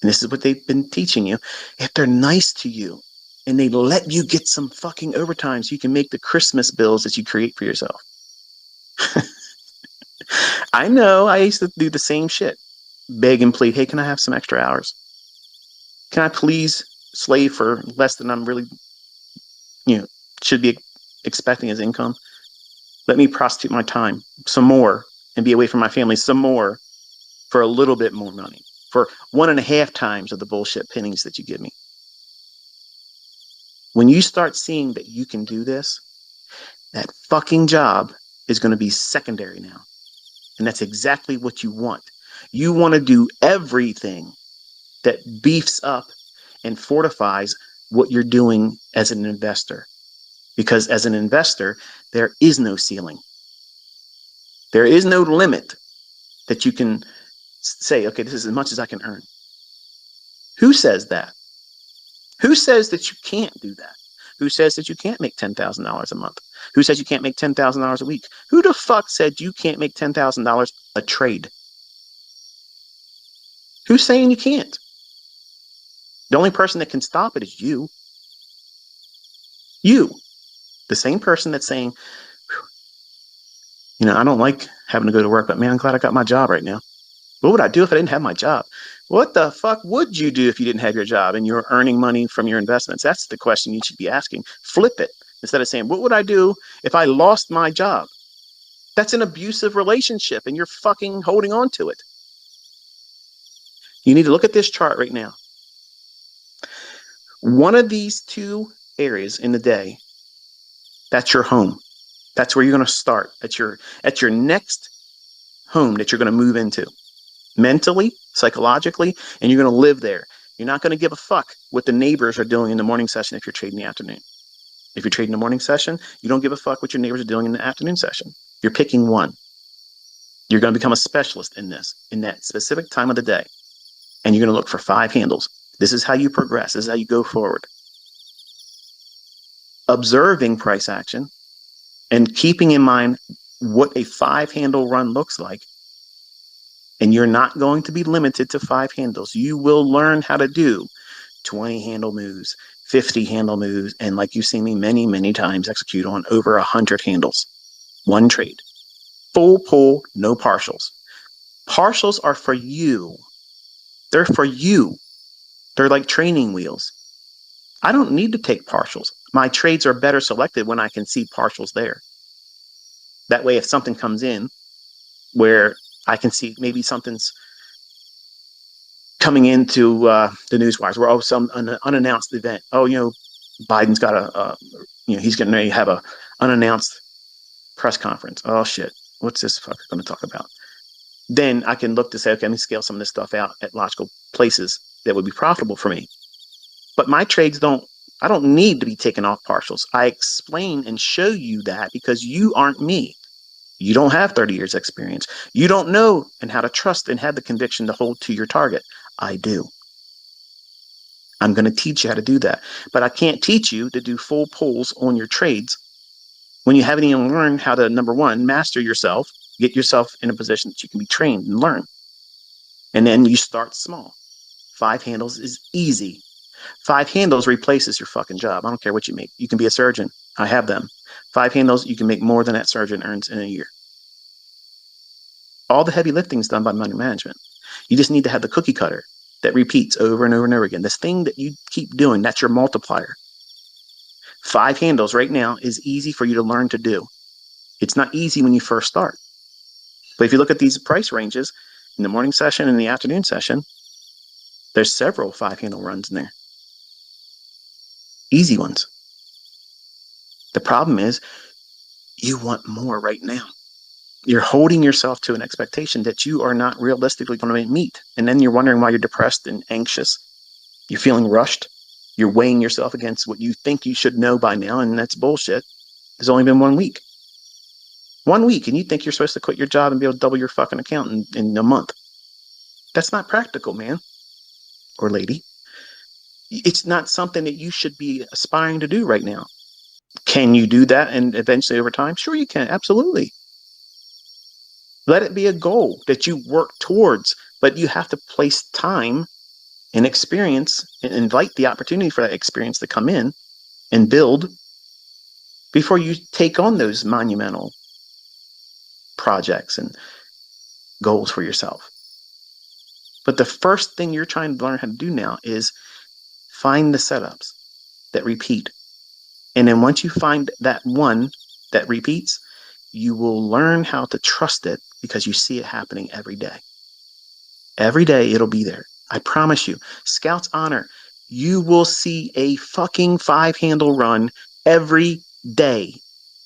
And this is what they've been teaching you. If they're nice to you and they let you get some fucking overtime so you can make the Christmas bills that you create for yourself. I know I used to do the same shit. Beg and plead, hey, can I have some extra hours? Can I please slave for less than I'm really, should be expecting as income? Let me prostitute my time some more and be away from my family some more for a little bit more money, for 1.5 times of the bullshit pennies that you give me. When you start seeing that you can do this, that fucking job is going to be secondary now. And that's exactly what you want. You want to do everything that beefs up and fortifies what you're doing as an investor. Because as an investor, there is no ceiling. There is no limit that you can say, okay, this is as much as I can earn. Who says that? Who says that you can't do that? Who says that you can't make $10,000 a month? Who says you can't make $10,000 a week? Who the fuck said you can't make $10,000 a trade? Who's saying you can't? The only person that can stop it is you. You. The same person that's saying, I don't like having to go to work, but man, I'm glad I got my job right now. What would I do if I didn't have my job? What the fuck would you do if you didn't have your job and you're earning money from your investments? That's the question you should be asking. Flip it. Instead of saying, what would I do if I lost my job? That's an abusive relationship and you're fucking holding on to it. You need to look at this chart right now. One of these two areas in the day, that's your home. That's where you're going to start. At your next home that you're going to move into, mentally, psychologically, and you're going to live there. You're not going to give a fuck what the neighbors are doing in the morning session if you're trading in the afternoon. If you're trading in the morning session, you don't give a fuck what your neighbors are doing in the afternoon session. You're picking one. You're going to become a specialist in this, in that specific time of the day. And you're going to look for 5 handles. This is how you progress. This is how you go forward. Observing price action and keeping in mind what a 5 handle run looks like. And you're not going to be limited to 5 handles. You will learn how to do 20 handle moves, 50 handle moves, and like you've seen me many, many times execute on over 100 handles. One trade. Full pull, no partials. Partials are for you. They're for you. They're like training wheels. I don't need to take partials. My trades are better selected when I can see partials there. That way, if something comes in where I can see maybe something's coming into the news wires, where some unannounced event. Biden's got he's getting ready to have a unannounced press conference. Oh shit, what's this fucker going to talk about? Then I can look to say, okay, let me scale some of this stuff out at logical places that would be profitable for me. But my trades I don't need to be taking off partials. I explain and show you that because you aren't me. You don't have 30 years experience. You don't know and how to trust and have the conviction to hold to your target. I do. I'm going to teach you how to do that. But I can't teach you to do full pulls on your trades when you haven't even learned how to, number one, master yourself, get yourself in a position that you can be trained and learn. And then you start small. 5 handles is easy. 5 handles replaces your fucking job. I don't care what you make. You can be a surgeon. I have them. 5 handles, you can make more than that surgeon earns in a year. All the heavy lifting is done by money management. You just need to have the cookie cutter that repeats over and over and over again. This thing that you keep doing, that's your multiplier. 5 handles right now is easy for you to learn to do. It's not easy when you first start. But if you look at these price ranges in the morning session and the afternoon session, there's several 5 handle runs in there. Easy ones. The problem is you want more right now. You're holding yourself to an expectation that you are not realistically going to meet. And then you're wondering why you're depressed and anxious. You're feeling rushed. You're weighing yourself against what you think you should know by now, and that's bullshit. There's only been 1 week. 1 week, and you think you're supposed to quit your job and be able to double your fucking account in a month. That's not practical, man or lady. It's not something that you should be aspiring to do right now. Can you do that and eventually over time? Sure you can, absolutely. Let it be a goal that you work towards, but you have to place time and experience and invite the opportunity for that experience to come in and build before you take on those monumental projects and goals for yourself. But the first thing you're trying to learn how to do now is find the setups that repeat. And then once you find that one that repeats, you will learn how to trust it because you see it happening every day. Every day it'll be there. I promise you. Scouts Honor, you will see a fucking 5 handle run every day.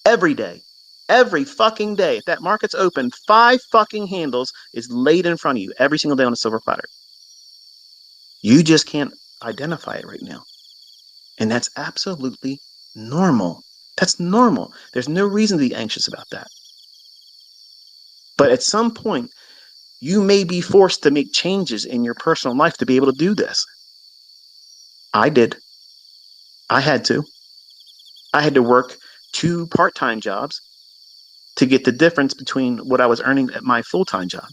Every day. Every fucking day. If that market's open, 5 fucking handles is laid in front of you every single day on a silver platter. You just can't identify it right now. And that's absolutely normal. That's normal. There's no reason to be anxious about that. But at some point, you may be forced to make changes in your personal life to be able to do this. I did. I had to. I had to work 2 part-time jobs to get the difference between what I was earning at my full-time job.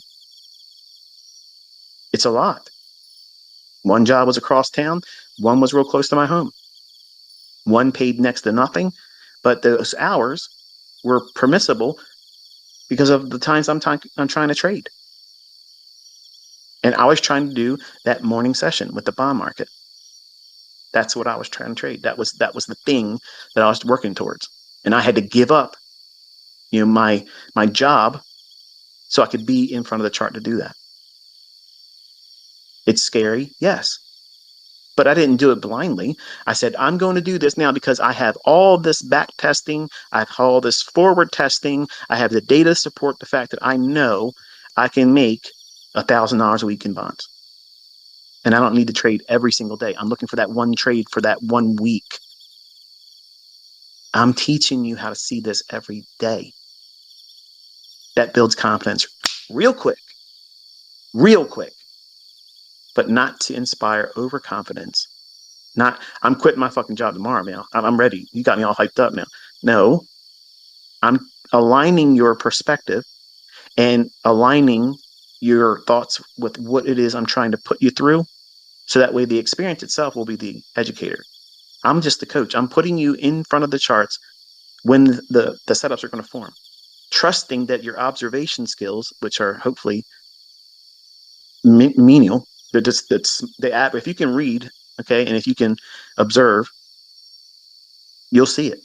It's a lot. One job was across town. One was real close to my home. One paid next to nothing, but those hours were permissible because of the times I'm trying to trade. And I was trying to do that morning session with the bond market. That's what I was trying to trade. That was the thing that I was working towards. And I had to give up, my job so I could be in front of the chart to do that. It's scary, yes. But I didn't do it blindly. I said, I'm going to do this now because I have all this back testing. I have all this forward testing. I have the data to support the fact that I know I can make $1,000 a week in bonds. And I don't need to trade every single day. I'm looking for that one trade for that 1 week. I'm teaching you how to see this every day. That builds confidence real quick, but not to inspire overconfidence. Not, I'm quitting my fucking job tomorrow, man. I'm ready. You got me all hyped up now. No, I'm aligning your perspective and aligning your thoughts with what it is I'm trying to put you through. So that way the experience itself will be the educator. I'm just the coach. I'm putting you in front of the charts when the setups are going to form, trusting that your observation skills, which are hopefully menial, they're just, if you can read, okay, and if you can observe, you'll see it.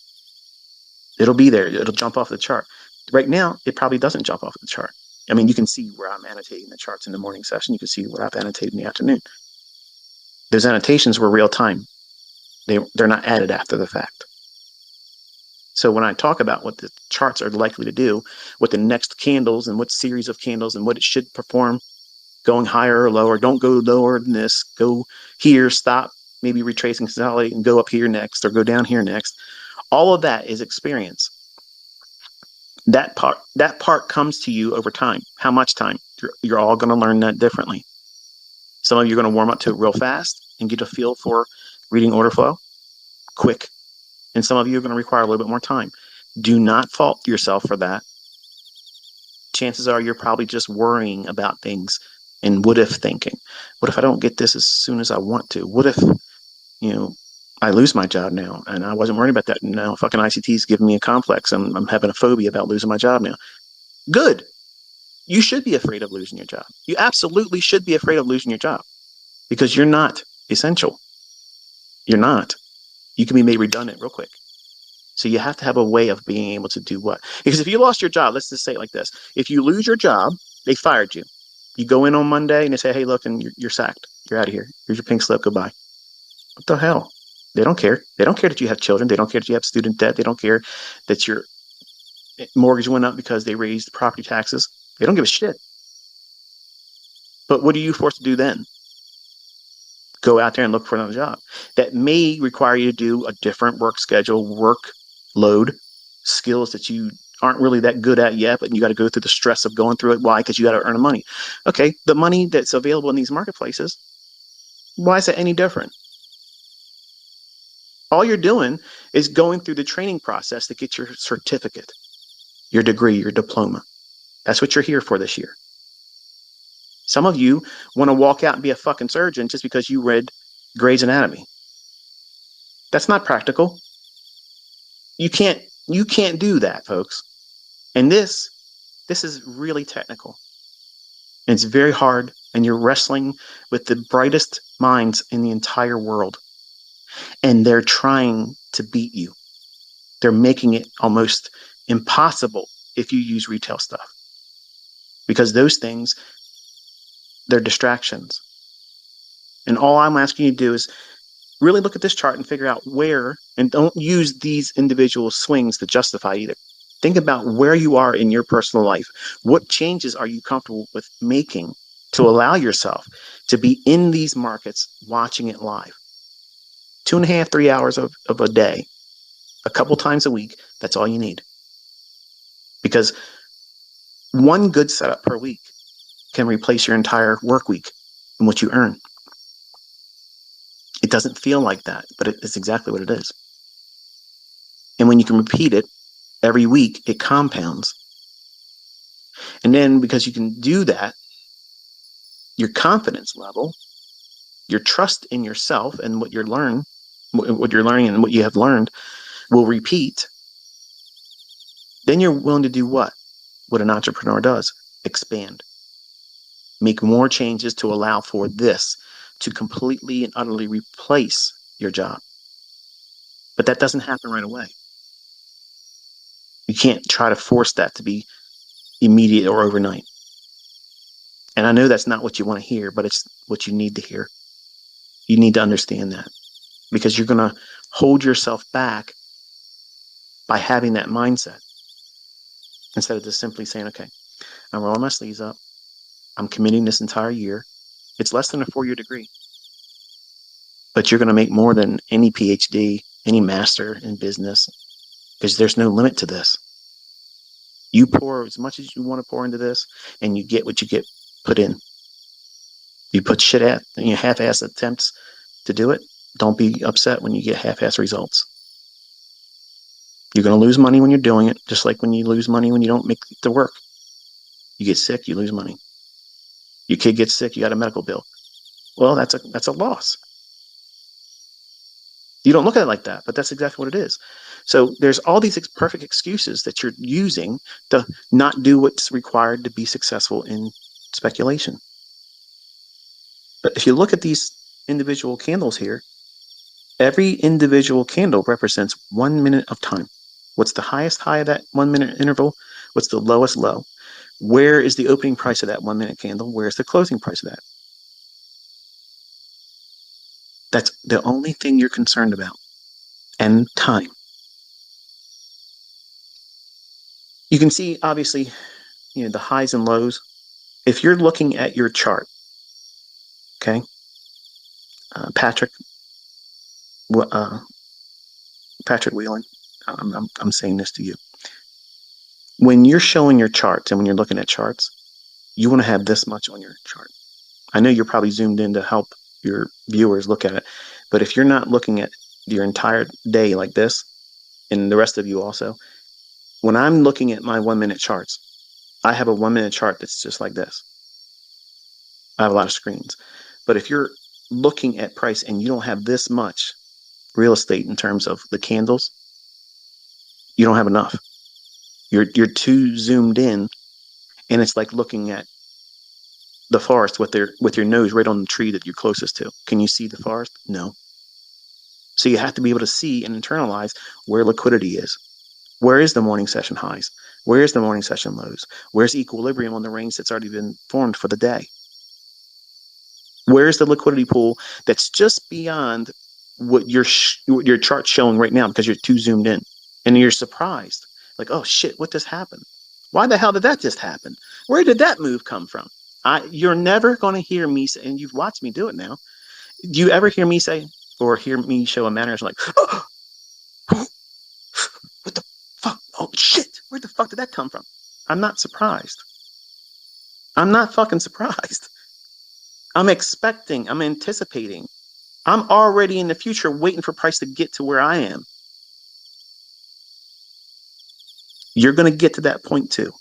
It'll be there. It'll jump off the chart. Right now, it probably doesn't jump off the chart. I mean, you can see where I'm annotating the charts in the morning session. You can see what I've annotated in the afternoon. Those annotations were real time. They're not added after the fact. So when I talk about what the charts are likely to do, what the next candles and what series of candles and what it should perform, going higher or lower, don't go lower than this, go here, stop, maybe retrace and consolidate and go up here next or go down here next. All of that is experience. That part comes to you over time. How much time? You're all going to learn that differently. Some of you are going to warm up to it real fast and get a feel for reading order flow quick. And some of you are going to require a little bit more time. Do not fault yourself for that. Chances are you're probably just worrying about things and what if thinking. What if I don't get this as soon as I want to? What if, I lose my job now? And I wasn't worried about that. Now fucking ICT's giving me a complex. I'm having a phobia about losing my job now. Good. You should be afraid of losing your job. You absolutely should be afraid of losing your job because you're not essential. You're not. You can be made redundant real quick. So you have to have a way of being able to do what? Because if you lost your job, let's just say it like this. If you lose your job, they fired you. You go in on Monday and they say, hey, look, and you're sacked. You're out of here. Here's your pink slip. Goodbye. What the hell? They don't care. They don't care that you have children. They don't care that you have student debt. They don't care that your mortgage went up because they raised property taxes. They don't give a shit. But what are you forced to do then? Go out there and look for another job. That may require you to do a different work schedule, workload, skills that you aren't really that good at yet, but you got to go through the stress of going through it. Why? Because you got to earn the money. Okay, the money that's available in these marketplaces, why is that any different? All you're doing is going through the training process to get your certificate, your degree, your diploma. That's what you're here for this year. Some of you want to walk out and be a fucking surgeon just because you read Grey's Anatomy. That's not practical. You can't do that, folks. And this is really technical. And it's very hard, and you're wrestling with the brightest minds in the entire world. And they're trying to beat you. They're making it almost impossible if you use retail stuff. Because those things, they're distractions. And all I'm asking you to do is really look at this chart and figure out where, and don't use these individual swings to justify either. Think about where you are in your personal life. What changes are you comfortable with making to allow yourself to be in these markets watching it live? 2.5, 3 hours of a day, a couple times a week, that's all you need. Because one good setup per week can replace your entire work week and what you earn. It doesn't feel like that, but it's exactly what it is. And when you can repeat it every week, it compounds. And then because you can do that, your confidence level, your trust in yourself and what you're learning and what you have learned will repeat. Then you're willing to do what? What an entrepreneur does, expand. Make more changes to allow for this to completely and utterly replace your job. But that doesn't happen right away. You can't try to force that to be immediate or overnight. And I know that's not what you want to hear, but it's what you need to hear. You need to understand that, because you're going to hold yourself back by having that mindset instead of just simply saying, okay, I'm rolling my sleeves up. I'm committing this entire year. It's less than a 4-year degree, but you're going to make more than any PhD, any master in business, because there's no limit to this. You pour as much as you want to pour into this, and you get what you get put in. You put shit at, and you half-ass attempts to do it. Don't be upset when you get half-ass results. You're going to lose money when you're doing it, just like when you lose money when you don't make the work. You get sick, you lose money. Your kid gets sick, you got a medical bill. Well, that's a loss. You don't look at it like that, but that's exactly what it is. So there's all these perfect excuses that you're using to not do what's required to be successful in speculation. But if you look at these individual candles here, every individual candle represents 1 minute of time. What's the highest high of that 1 minute interval? What's the lowest low? Where is the opening price of that 1 minute candle? Where's the closing price of that? That's the only thing you're concerned about. And time. You can see, obviously, the highs and lows. If you're looking at your chart, okay, Patrick Wheeling, I'm saying this to you. When you're showing your charts and when you're looking at charts, you want to have this much on your chart. I know you're probably zoomed in to help your viewers look at it, but if you're not looking at your entire day like this, and the rest of you also, when I'm looking at my 1 minute charts, I have a 1 minute chart that's just like this. I have a lot of screens. But if you're looking at price and you don't have this much real estate in terms of the candles, you don't have enough. You're too zoomed in, and it's like looking at the forest with your nose right on the tree that you're closest to. Can you see the forest? No. So you have to be able to see and internalize where liquidity is. Where is the morning session highs? Where's the morning session lows? Where's equilibrium on the range that's already been formed for the day? Where's the liquidity pool that's just beyond what your chart's showing right now because you're too zoomed in, and you're surprised, like, oh shit, what just happened? Why the hell did that just happen? Where did that move come from? You're never going to hear me say, and you've watched me do it now. Do you ever hear me say or hear me show a mannerism like, oh, what the fuck? Oh shit, where the fuck did that come from? I'm not surprised. I'm not fucking surprised. I'm expecting, I'm anticipating. I'm already in the future waiting for price to get to where I am. You're going to get to that point too.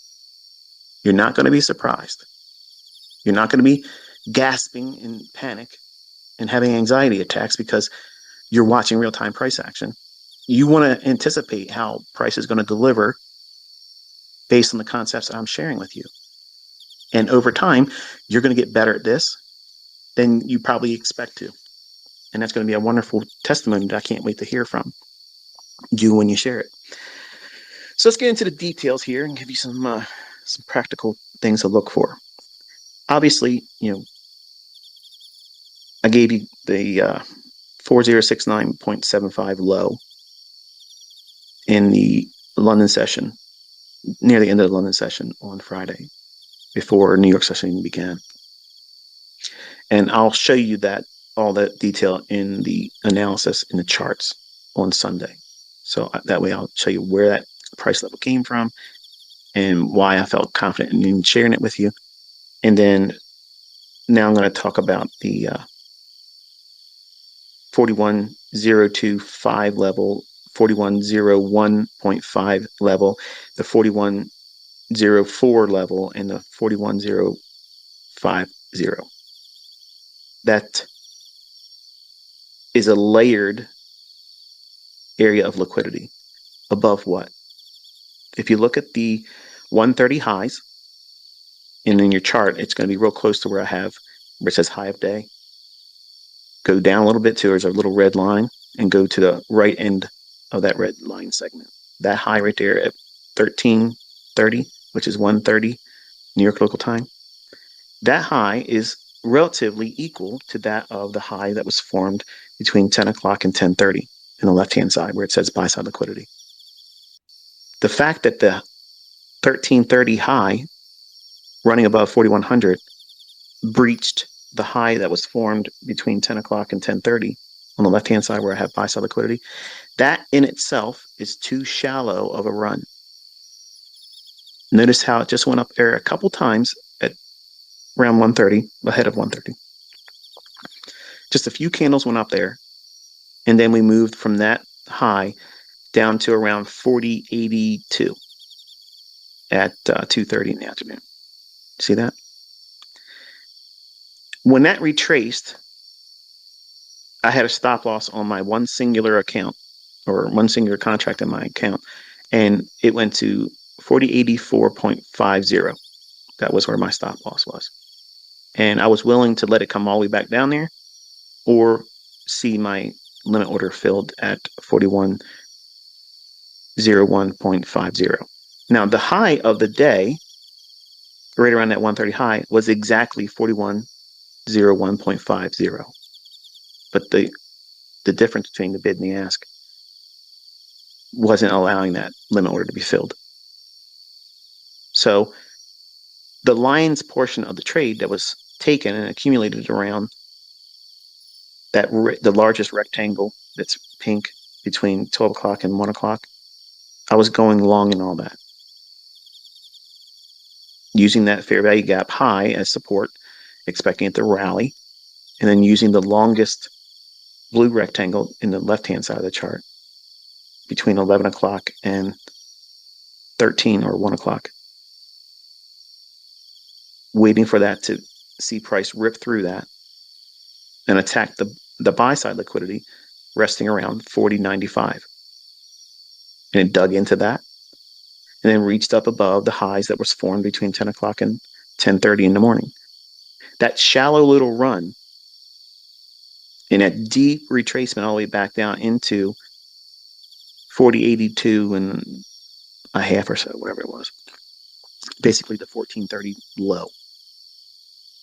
You're not going to be surprised. You're not going to be gasping in panic and having anxiety attacks because you're watching real-time price action. You want to anticipate how price is going to deliver based on the concepts that I'm sharing with you. And over time, you're going to get better at this than you probably expect to. And that's going to be a wonderful testimony that I can't wait to hear from you when you share it. So let's get into the details here and give you some practical things to look for. Obviously, I gave you the 4069.75 low in the London session, near the end of the London session on Friday, before New York session even began. And I'll show you all that detail in the analysis in the charts on Sunday. So that way I'll show you where that price level came from and why I felt confident in sharing it with you. And then now I'm going to talk about the 41025 level, 4101.5 level, the 4104 level, and the 41050. That is a layered area of liquidity. Above what? If you look at the 130 highs, and in your chart, it's going to be real close to where it says high of day. Go down a little bit to there's a little red line and go to the right end of that red line segment. That high right there at 1330, which is 1:30 New York local time. that high is relatively equal to that of the high that was formed between 10 o'clock and 10:30 in the left-hand side where it says buy side liquidity. The fact that the 1330 high running above 4100 breached the high that was formed between 10 o'clock and 10:30 on the left-hand side where I have buy side liquidity, that in itself is too shallow of a run. Notice how it just went up there a couple times at around 130, ahead of 130. Just a few candles went up there, and then we moved from that high down to around 40.82 at 2:30 in the afternoon. See that? When that retraced, I had a stop loss on my one singular account or one singular contract in my account, and it went to 40.84.50. That was where my stop loss was. And I was willing to let it come all the way back down there or see my limit order filled at 41.01.50. Now, the high of the day, right around that 130 high, was exactly 41.01.50. But the difference between the bid and the ask wasn't allowing that limit order to be filled. So the lines portion of the trade that was taken and accumulated around that the largest rectangle that's pink between 12 o'clock and 1 o'clock, I was going long in all that, using that fair value gap high as support, expecting it to rally, and then using the longest blue rectangle in the left-hand side of the chart between 11 o'clock and 13 or 1 o'clock, waiting for that to see price rip through that and attack the buy side liquidity resting around 40.95. And it dug into that and then reached up above the highs that was formed between 10 o'clock and 10:30 in the morning. That shallow little run in that deep retracement all the way back down into 40.82 and a half or so, whatever it was. Basically the 14:30 low,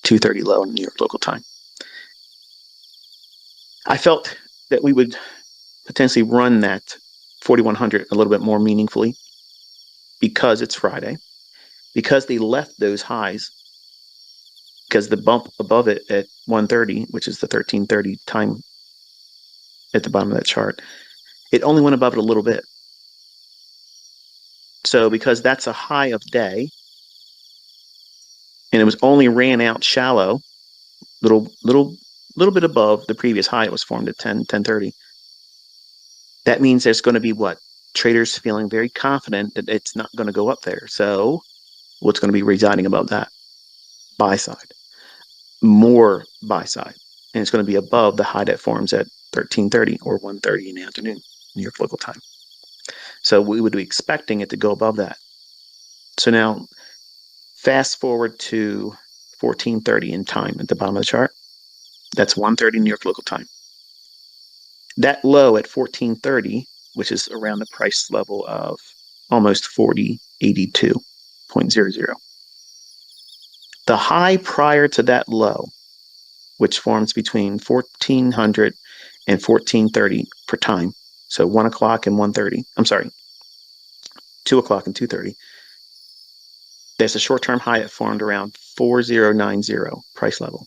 2:30 low in New York local time. I felt that we would potentially run that 4100 a little bit more meaningfully because it's Friday, because they left those highs, because the bump above it at 130, which is the 1330 time at the bottom of that chart, it only went above it a little bit. So because that's a high of day, and it was only ran out shallow, little bit above the previous high it was formed at 10:30. That means there's going to be what? Traders feeling very confident that it's not going to go up there. So what's going to be residing above that? Buy side. More buy side. And it's going to be above the high that forms at 13:30 or 1:30 in the afternoon, New York local time. So we would be expecting it to go above that. So now fast forward to 14:30 in time at the bottom of the chart. That's 1:30 New York local time. That low at 14:30, which is around the price level of almost 40.82.00. The high prior to that low, which forms between 1400 and 1430 per time, so 1 o'clock and 1:30, I'm sorry, 2 o'clock and 2:30, there's a short-term high that formed around 4090 price level.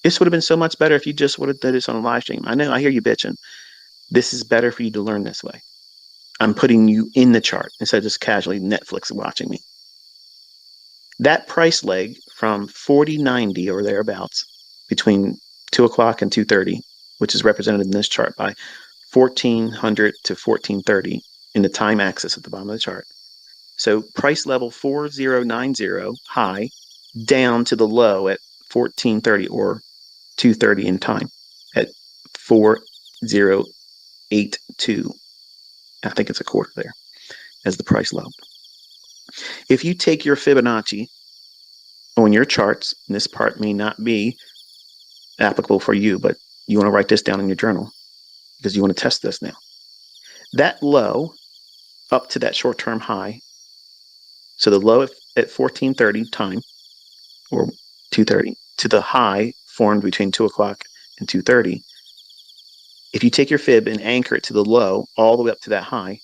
This would have been so much better if you just would have done this on a live stream. I know, I hear you bitching. This is better for you to learn this way. I'm putting you in the chart instead of just casually Netflix watching me. That price leg from 40.90 or thereabouts between 2 o'clock and 2:30, which is represented in this chart by 1400 to 1430 in the time axis at the bottom of the chart. So price level 4090 high down to the low at 1430 or 2:30 in time at 4082. I think it's a quarter there as the price low. If you take your Fibonacci on your charts, and this part may not be applicable for you, but you want to write this down in your journal because you want to test this now. That low up to that short-term high, so the low at 1430 time or 2:30 to the high formed between 2 o'clock and 2:30. If you take your fib and anchor it to the low all the way up to that high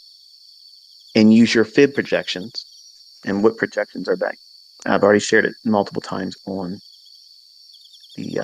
and use your fib projections, and what projections are they? I've already shared it multiple times on the